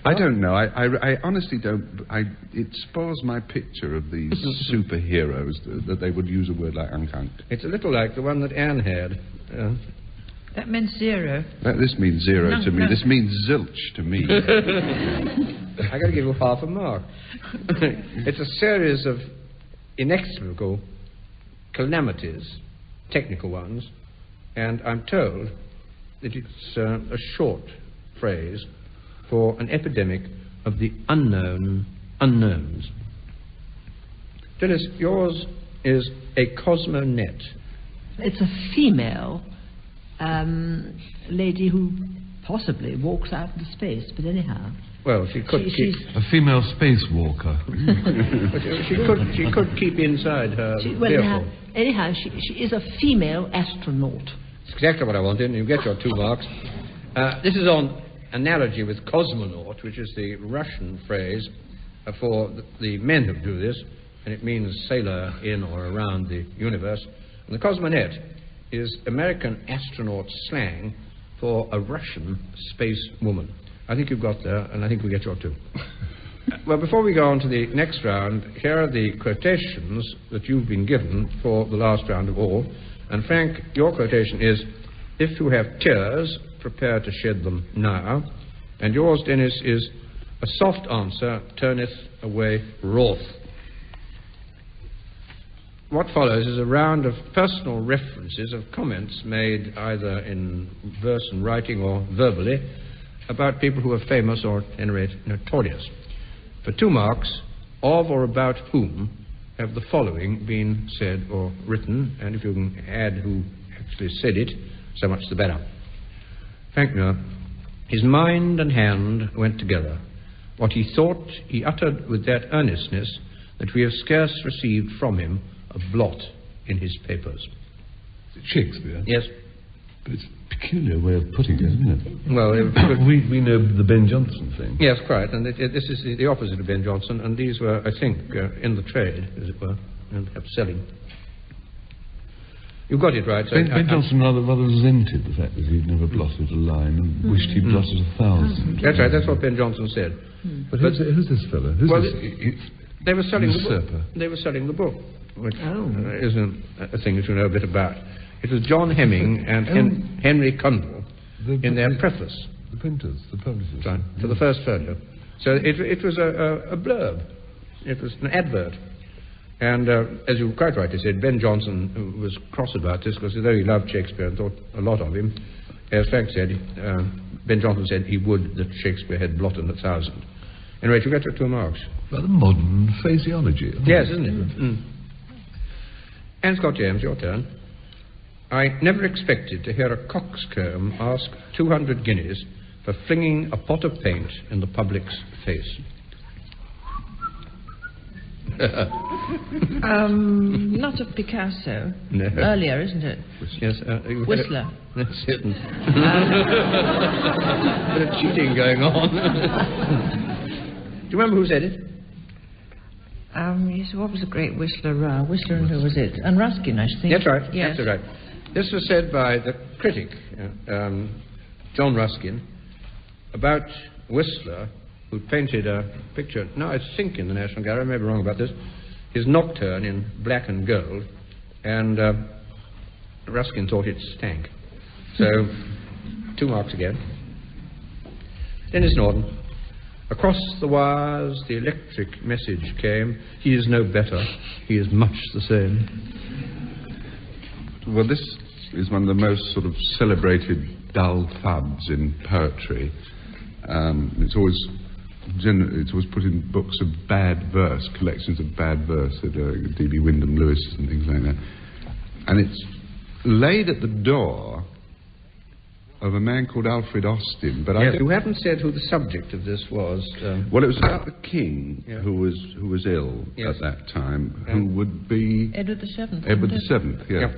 I don't know. I honestly don't. It spoils my picture of these superheroes that they would use a word like unk. It's a little like the one that Anne had. That meant zero. This means zero to me. No. This means zilch to me. I got to give you 1/2 mark. It's a series of inexplicable calamities, technical ones, and I'm told that it's a short phrase for an epidemic of the unknown unknowns. Dilys, yours is a cosmonet. It's a female lady who possibly walks out into space, but anyhow. Well, she could keep... A female spacewalker. she could keep inside her vehicle. Anyhow, she is a female astronaut. That's exactly what I wanted, and you get your 2 marks. This is on analogy with cosmonaut, which is the Russian phrase for the men who do this, and it means sailor in or around the universe. And the cosmonaut is American astronaut slang for a Russian space woman. I think you've got there, and I think we get your 2. Well, before we go on to the next round, here are the quotations that you've been given for the last round of all. And Frank, your quotation is, "If you have tears, prepare to shed them now." And yours, Denis, is, "A soft answer turneth away wrath." What follows is a round of personal references of comments made either in verse and writing or verbally about people who are famous or, at any rate, notorious. For 2 marks, of or about whom have the following been said or written, and if you can add who actually said it, so much the better. Frank Muir, "His mind and hand went together. What he thought he uttered with that earnestness that we have scarce received from him a blot in his papers." Shakespeare? Yes. But it's a peculiar way of putting it, isn't it? Well, we know the Ben Jonson thing. Yes, quite, and this is the opposite of Ben Jonson, and these were, I think, in the trade, as it were, and perhaps selling. You got it right. So Ben Jonson rather resented the fact that he'd never blotted a line and wished he'd blotted 1,000. That's right, that's what Ben Jonson said. But who's this fellow? They were selling usurper. the book. They were selling the book, which isn't a thing that you know a bit about. It was John Hemming and Henry Cundall in their preface. The printers, the publishers. Right, to the first folio. So it was a blurb. It was an advert. And as you quite rightly said, Ben Jonson was cross about this because although he loved Shakespeare and thought a lot of him, as Frank said, Ben Jonson said he would that Shakespeare had blotted 1,000. Anyway, you get your 2 marks. Rather modern phraseology. Yes, isn't it? Mm. And Scott James, your turn. "I never expected to hear a coxcomb ask 200 guineas for flinging a pot of paint in the public's face." Not of Picasso. No. Earlier, isn't it? Yes. Whistler. That's it. Bit of cheating going on. Do you remember who said it? Yes, what was the great Whistler? Whistler and who was it? And Ruskin, I think. That's right. Yes. That's right. This was said by the critic, John Ruskin, about Whistler, who painted a picture, now I think in the National Gallery, I may be wrong about this, his Nocturne in black and gold, and Ruskin thought it stank. So, 2 marks again. Denis Norden. "Across the wires the electric message came. He is no better. He is much the same." Well, this is one of the most sort of celebrated dull thuds in poetry. It's always put in books of bad verse, collections of bad verse, D.B. Wyndham Lewis and things like that. And it's laid at the door of a man called Alfred Austin. But you haven't said who the subject of this was. Well, it was about the king who was ill at that time, who would be Edward VII. Edward VII. Yeah.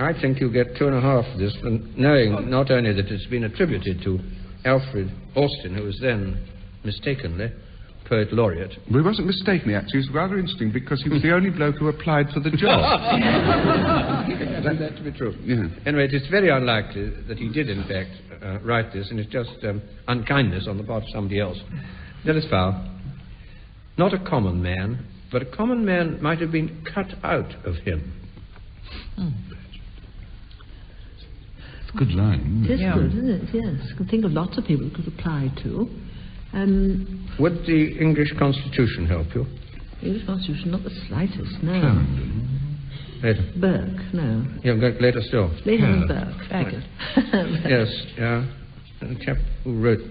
I think you'll get 2.5 for this, for knowing not only that it's been attributed to Alfred Austin, who was then mistakenly poet laureate. Well, he wasn't mistakenly, actually. It was rather interesting because he was the only bloke who applied for the job. I find that to be true. Yeah. Anyway, it is very unlikely that he did, in fact, write this, and it's just unkindness on the part of somebody else. Dilys Powell. "Not a common man, but a common man might have been cut out of him." It's a good line. It is good, isn't it? Yes. I can think of lots of people it could apply to. Would the English Constitution help you? English Constitution, not the slightest, no. Clarendon. Later. Burke, no. Yeah, later still. Later than Burke. Bagot. Yes, a chap who wrote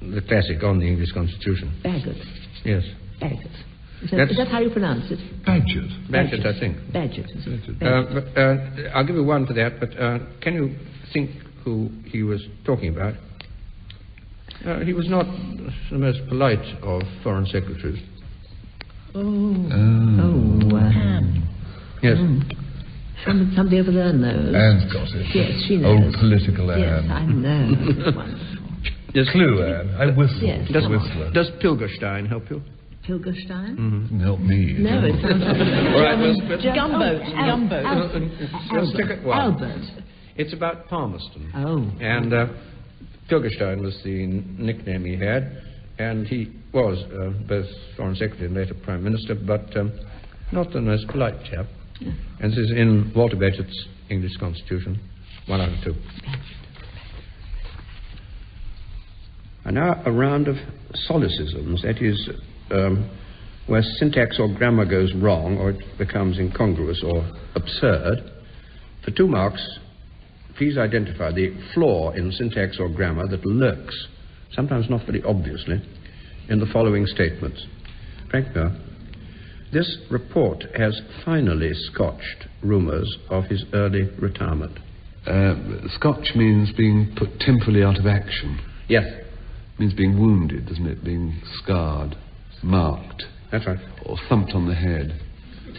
the classic on the English Constitution. Bagot. Yes. Bagot. Is that how you pronounce it? Badgett. Badgett, I think. Badgett. I'll give you one for that, but can you think who he was talking about, he was not the most polite of foreign secretaries. Yes. Somebody over there knows. Anne's got it. Yes, she knows. Old political Anne. Yes, I know. Wonderful. Yes. Clue, Anne. I whistle. Yes. Does Pilgerstein help you? Pilgerstein? Doesn't help me. No, it sounds like a Gumboat. Albert. It's about Palmerston. Oh. And Pilgerstein was the nickname he had, and he was both Foreign Secretary and later Prime Minister, but not the most polite chap. Yeah. And this is in Walter Bachett's English Constitution, 1 out of 2. And now a round of solecisms, that is, where syntax or grammar goes wrong or it becomes incongruous or absurd. For 2 marks, please identify the flaw in syntax or grammar that lurks, sometimes not very obviously, in the following statements. Frank Muir, this report has finally scotched rumours of his early retirement. Scotch means being put temporarily out of action. Yes. Means being wounded, doesn't it? Being scarred, marked. That's right. Or thumped on the head.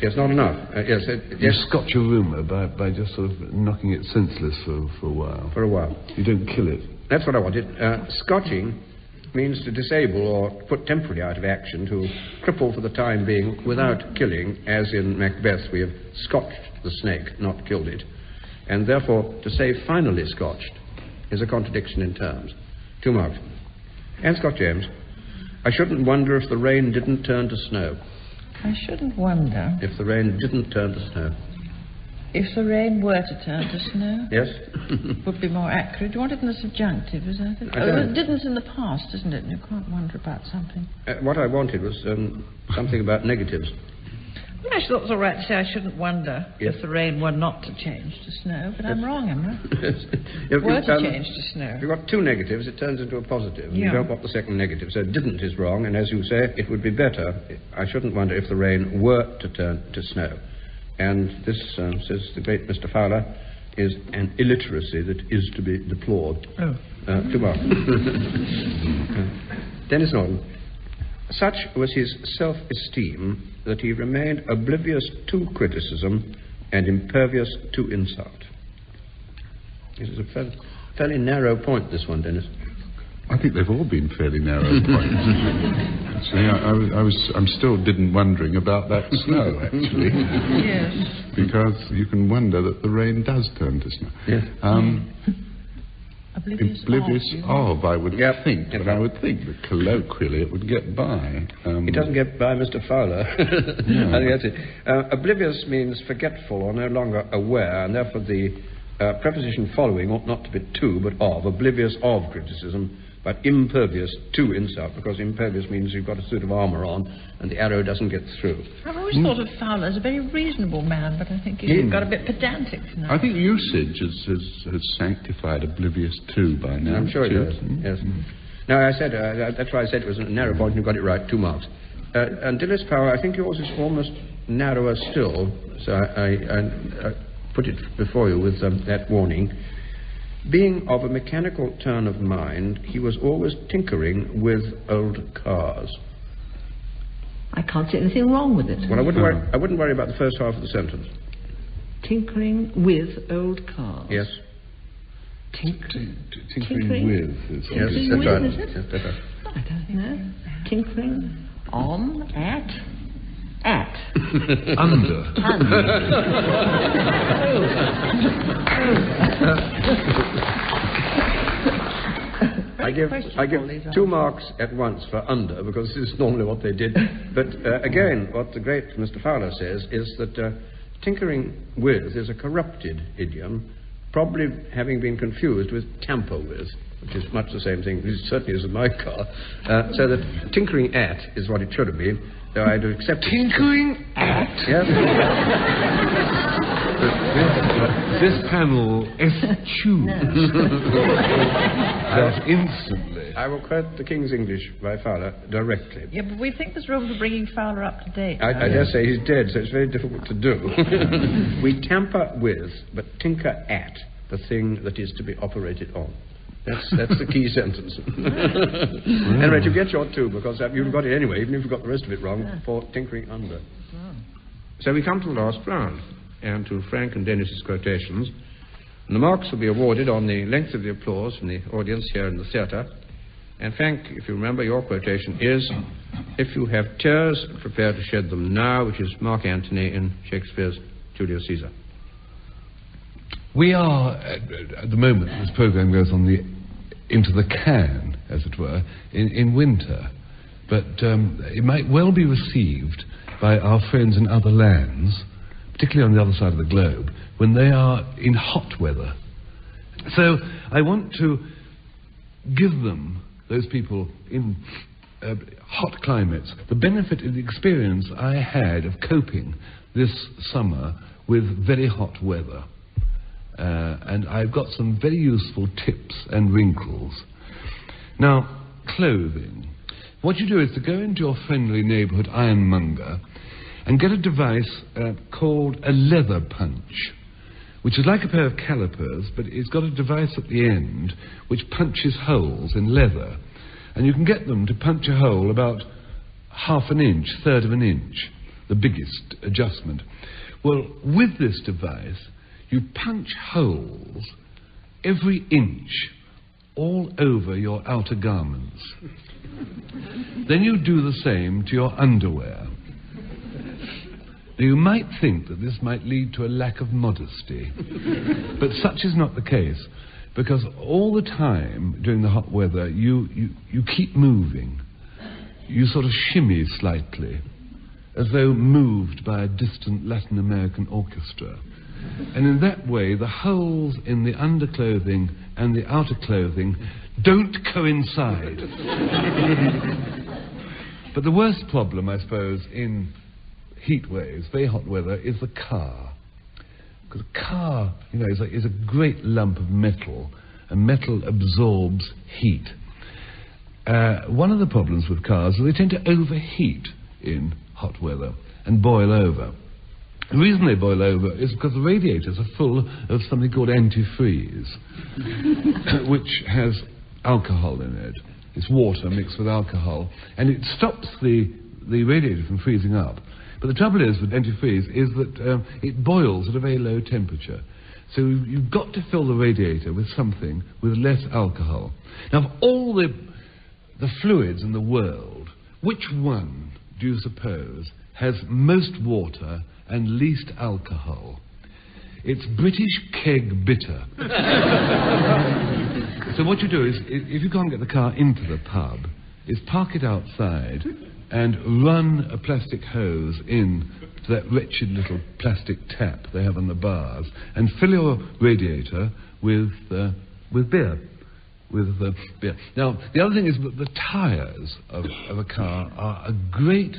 Yes, not enough. Yes. You scotch a rumour by just sort of knocking it senseless for a while. For a while. You don't kill it. That's what I wanted. Scotching means to disable or put temporarily out of action, to cripple for the time being without killing, as in Macbeth we have scotched the snake, not killed it. And therefore, to say finally scotched is a contradiction in terms. 2 marks. And Scott James, I shouldn't wonder if the rain didn't turn to snow. I shouldn't wonder. If the rain didn't turn to snow. If the rain were to turn to snow? Yes. Would be more accurate. Do you want it in the subjunctive, is that it? It didn't in the past, isn't it? You can't wonder about something. What I wanted was something about negatives. Well, I thought it was all right to say I shouldn't wonder if the rain were not to change to snow, but I'm wrong, am I? Were to change to snow. If you've got 2 negatives, it turns into a positive. Yeah. You don't want the second negative. So didn't is wrong, and as you say, it would be better. I shouldn't wonder if the rain were to turn to snow. And this, says the great Mr. Fowler, is an illiteracy that is to be deplored. Oh. 2 marks. Denis Norden. Such was his self-esteem that he remained oblivious to criticism and impervious to insult. This is a fairly narrow point, this one, Denis. I think they've all been fairly narrow points. Actually, I'm still wondering about that snow, actually. Yes. Because you can wonder that the rain does turn to snow. Yes. Oblivious of, I would think, but I would think that colloquially it would get by. It doesn't get by Mr. Fowler. No. I think that's it. Oblivious means forgetful or no longer aware, and therefore the preposition following ought not to be to, but of. Oblivious of criticism, but impervious to insult, because impervious means you've got a suit of armour on and the arrow doesn't get through. I've always thought of Fowler as a very reasonable man, but I think he's got a bit pedantic now. I think usage has sanctified oblivious to by now. I'm sure it has, yes. Now, I said, that's why I said it was a narrow point and you got it right, 2 marks. And Dilys Powell, I think yours is almost narrower still, so I put it before you with that warning. Being of a mechanical turn of mind, he was always tinkering with old cars. I can't see anything wrong with it. Well, I wouldn't worry about the first half of the sentence. Tinkering with old cars. Yes. Tinkering with. Yes, that's right. Yes, that's right. I don't know. Tinkering on, at. Under. I give 2 marks at once for under, because this is normally what they did. But again, what the great Mr. Fowler says is that tinkering with is a corrupted idiom, probably having been confused with tamper with, which is much the same thing. It certainly is in my car. So that tinkering at is what it should have been. Though I'd accept tinkering at? Yes. This panel eschews. Instantly. I will quote the King's English by Fowler directly. Yeah, but we think there's room for bringing Fowler up to date. I dare say he's dead, so it's very difficult to do. We tamper with, but tinker at, a thing that is to be operated on. That's the key sentence. Anyway, you get your 2, because you've got it anyway, even if you've got the rest of it wrong, for tinkering under. So we come to the last round, and to Frank and Denis's quotations. And the marks will be awarded on the length of the applause from the audience here in the theatre. And Frank, if you remember, your quotation is, "If you have tears, prepare to shed them now," which is Mark Antony in Shakespeare's Julius Caesar. We are, at the moment, this programme goes on into the can, as it were, in winter. But it might well be received by our friends in other lands, particularly on the other side of the globe, when they are in hot weather. So I want to give them, those people in hot climates, the benefit of the experience I had of coping this summer with very hot weather. And I've got some very useful tips and wrinkles. Now, clothing. What you do is to go into your friendly neighbourhood ironmonger and get a device called a leather punch, which is like a pair of calipers, but it's got a device at the end which punches holes in leather. And you can get them to punch a hole about half an inch, third of an inch, the biggest adjustment. Well, with this device, you punch holes every inch all over your outer garments. Then you do the same to your underwear. Now, you might think that this might lead to a lack of modesty, but such is not the case, because all the time during the hot weather you keep moving. You sort of shimmy slightly, as though moved by a distant Latin American orchestra. And in that way, the holes in the underclothing and the outer clothing don't coincide. But the worst problem, I suppose, in heat waves, very hot weather, is the car. Because a car, you know, is a great lump of metal, and metal absorbs heat. One of the problems with cars is they tend to overheat in hot weather and boil over. The reason they boil over is because the radiators are full of something called antifreeze, which has alcohol in it. It's water mixed with alcohol, and it stops the radiator from freezing up. But the trouble is with antifreeze is that it boils at a very low temperature. So you've got to fill the radiator with something with less alcohol. Now, of all the fluids in the world, which one do you suppose has most water and least alcohol? It's British keg bitter. So what you do is, if you can't get the car into the pub, is park it outside and run a plastic hose in to that wretched little plastic tap they have on the bars, and fill your radiator with beer. Beer. Now, the other thing is that the tyres of a car are a great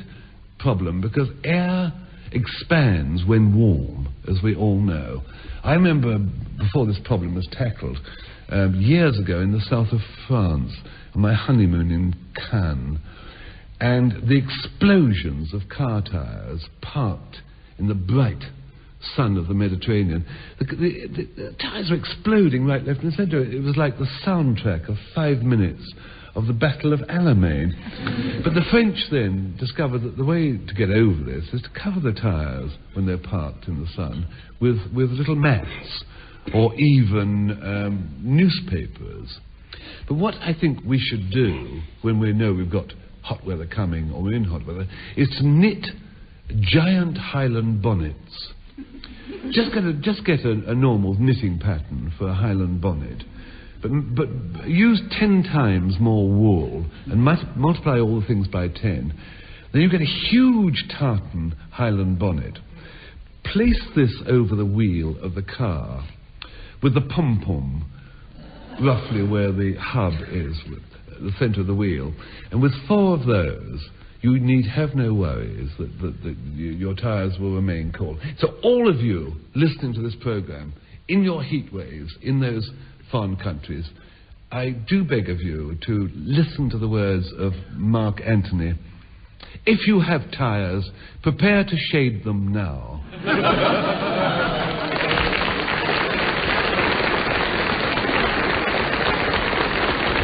problem, because air expands when warm, as we all know. I remember, before this problem was tackled, years ago in the south of France, on my honeymoon in Cannes, and the explosions of car tyres parked in the bright sun of the Mediterranean. The tyres were exploding right, left and centre. It was like the soundtrack of 5 minutes of the Battle of Alamein. But the French then discovered that the way to get over this is to cover the tyres when they're parked in the sun with little mats or even newspapers. But what I think we should do when we know we've got hot weather coming, or we're in hot weather, is to knit giant Highland bonnets. Just get a normal knitting pattern for a Highland bonnet, but use 10 times more wool and multiply all the things by 10. Then you get a huge tartan Highland bonnet. Place this over the wheel of the car with the pom-pom roughly where the hub is, the centre of the wheel, and with 4 of those you need have no worries that your tyres will remain cool. So all of you listening to this programme, in your heat waves, in those foreign countries, I do beg of you to listen to the words of Mark Antony. If you have tyres, prepare to shade them now.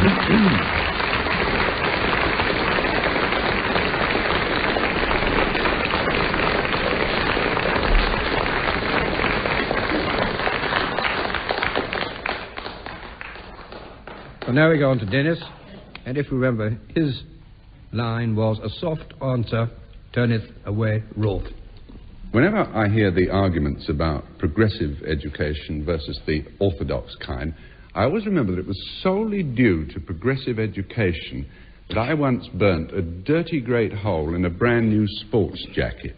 So now we go on to Denis, and if you remember, his line was, "A soft answer turneth away wrath." Whenever I hear the arguments about progressive education versus the orthodox kind, I always remember that it was solely due to progressive education that I once burnt a dirty great hole in a brand new sports jacket.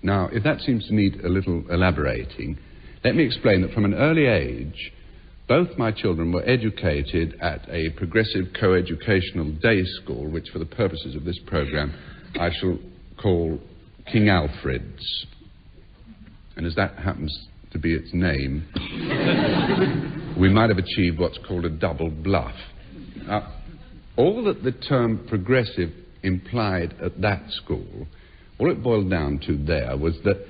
Now, if that seems to need a little elaborating, let me explain that from an early age, both my children were educated at a progressive co-educational day school, which for the purposes of this program I shall call King Alfred's. And as that happens to be its name, we might have achieved what's called a double bluff. All that the term progressive implied at that school, all it boiled down to there was that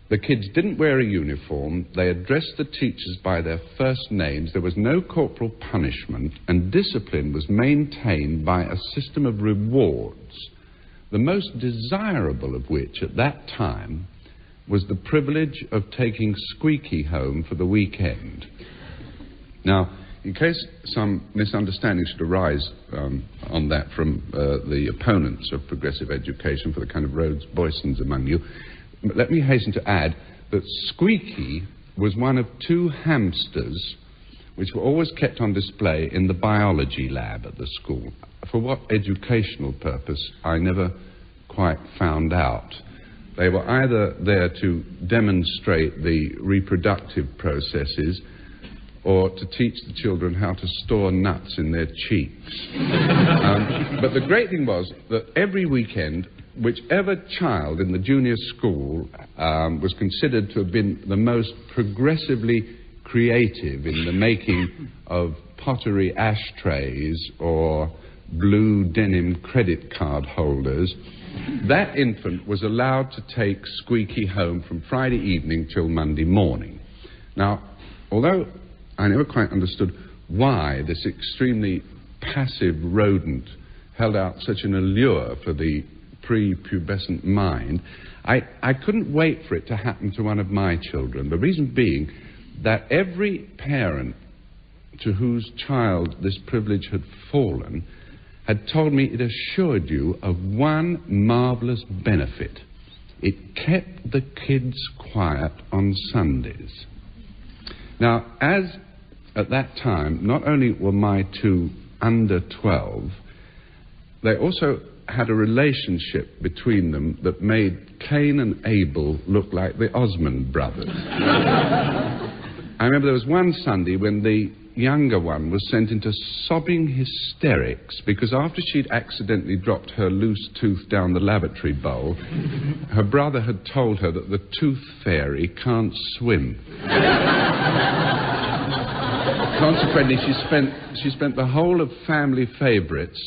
the kids didn't wear a uniform, they addressed the teachers by their first names, there was no corporal punishment, and discipline was maintained by a system of rewards, the most desirable of which at that time was the privilege of taking Squeaky home for the weekend. Now, in case some misunderstanding should arise on that from the opponents of progressive education, for the kind of Rhodes Boysons among you, let me hasten to add that Squeaky was one of two hamsters which were always kept on display in the biology lab at the school. For what educational purpose, I never quite found out. They were either there to demonstrate the reproductive processes or to teach the children how to store nuts in their cheeks. But the great thing was that every weekend, whichever child in the junior school was considered to have been the most progressively creative in the making of pottery ashtrays or blue denim credit card holders, that infant was allowed to take Squeaky home from Friday evening till Monday morning. Now, although I never quite understood why this extremely passive rodent held out such an allure for the pre-pubescent mind, I couldn't wait for it to happen to one of my children. The reason being that every parent to whose child this privilege had fallen had told me it assured you of one marvellous benefit. It kept the kids quiet on Sundays. Now, as at that time, not only were my two under 12, they also had a relationship between them that made Cain and Abel look like the Osmond brothers. I remember there was one Sunday when the younger one was sent into sobbing hysterics because after she'd accidentally dropped her loose tooth down the lavatory bowl, her brother had told her that the tooth fairy can't swim. Consequently, she spent the whole of Family Favourites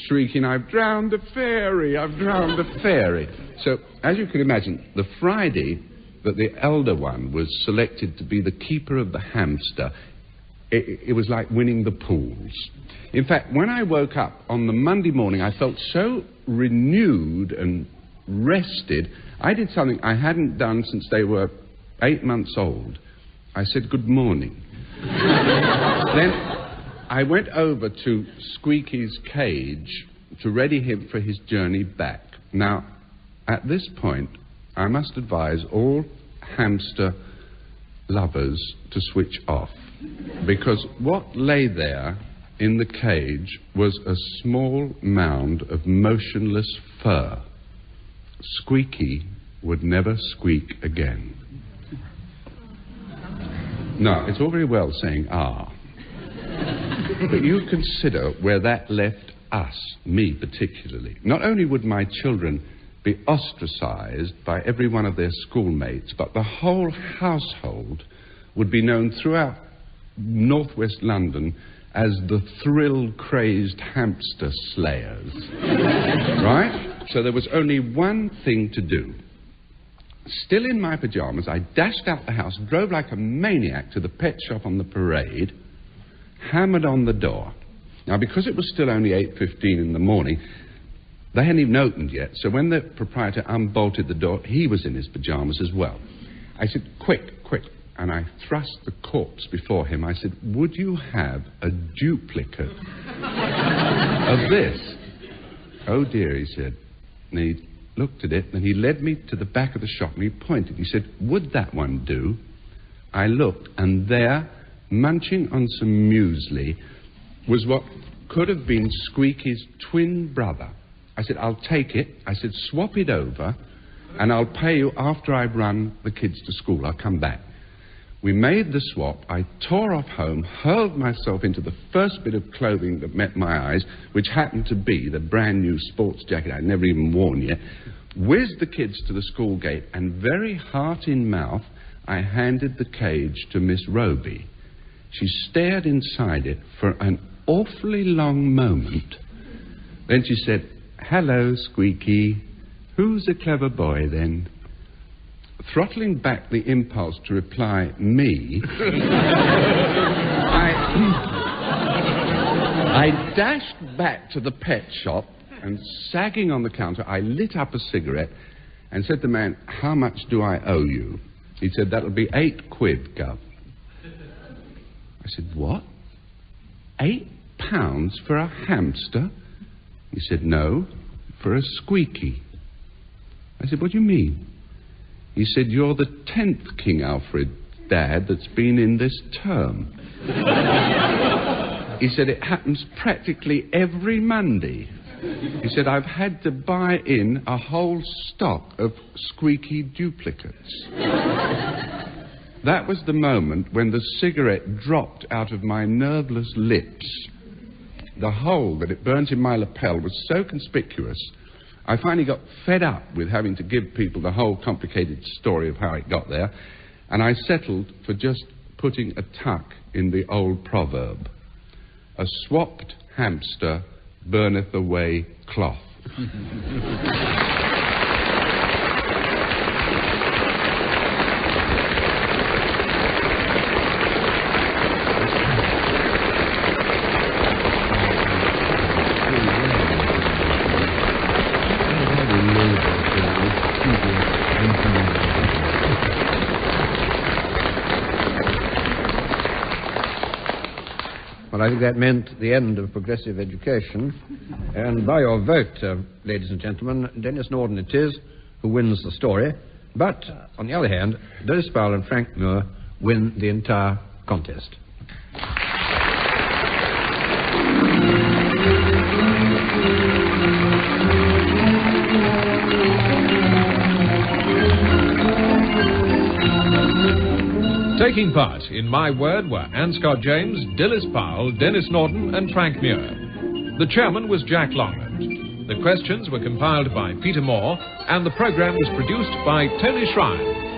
shrieking, "I've drowned a fairy, I've drowned a fairy." So, as you can imagine, the Friday that the elder one was selected to be the keeper of the hamster, it was like winning the pools. In fact, when I woke up on the Monday morning, I felt so renewed and rested. I did something I hadn't done since they were 8 months old. I said good morning. Then I went over to Squeaky's cage to ready him for his journey back. Now, at this point, I must advise all hamster lovers to switch off, because what lay there in the cage was a small mound of motionless fur. Squeaky would never squeak again. Now, it's all very well saying, "ah," but you consider where that left us, me particularly. Not only would my children be ostracized by every one of their schoolmates, but the whole household would be known throughout northwest London as the thrill-crazed hamster slayers. Right? So there was only one thing to do. Still in my pyjamas, I dashed out the house, drove like a maniac to the pet shop on the parade, hammered on the door. Now, because it was still only 8:15 in the morning, they hadn't even opened yet, so when the proprietor unbolted the door, he was in his pyjamas as well. I said, quick, quick, and I thrust the corpse before him. I said, would you have a duplicate of this? Oh, dear, he said. And he looked at it, and he led me to the back of the shop, and he pointed. He said, would that one do? I looked, and there, munching on some muesli, was what could have been Squeaky's twin brother. I said, I'll take it. I said, swap it over, and I'll pay you after I've run the kids to school. I'll come back. We made the swap. I tore off home, hurled myself into the first bit of clothing that met my eyes, which happened to be the brand new sports jacket I'd never even worn yet, whizzed the kids to the school gate, and very heart in mouth, I handed the cage to Miss Roby. She stared inside it for an awfully long moment. Then she said, hello, Squeaky. Who's a clever boy, then? Throttling back the impulse to reply, me, I dashed back to the pet shop, and sagging on the counter, I lit up a cigarette and said to the man, how much do I owe you? He said, that'll be 8 quid, Gov. I said, what? £8 for a hamster? He said, no, for a Squeaky. I said, what do you mean? He said, you're the 10th King Alfred dad that's been in this term. He said, it happens practically every Monday. He said, I've had to buy in a whole stock of Squeaky duplicates. That was the moment when the cigarette dropped out of my nerveless lips. The hole that it burnt in my lapel was so conspicuous, I finally got fed up with having to give people the whole complicated story of how it got there, and I settled for just putting a tuck in the old proverb. A swapped hamster burneth away cloth. Well, I think that meant the end of progressive education. And by your vote, ladies and gentlemen, Denis Norden it is who wins the story. But, on the other hand, Dilys Powell and Frank Muir win the entire contest. Taking part in My Word were Anne Scott James, Dilys Powell, Denis Norden and Frank Muir. The chairman was Jack Longland. The questions were compiled by Peter Moore, and the programme was produced by Tony Shrine.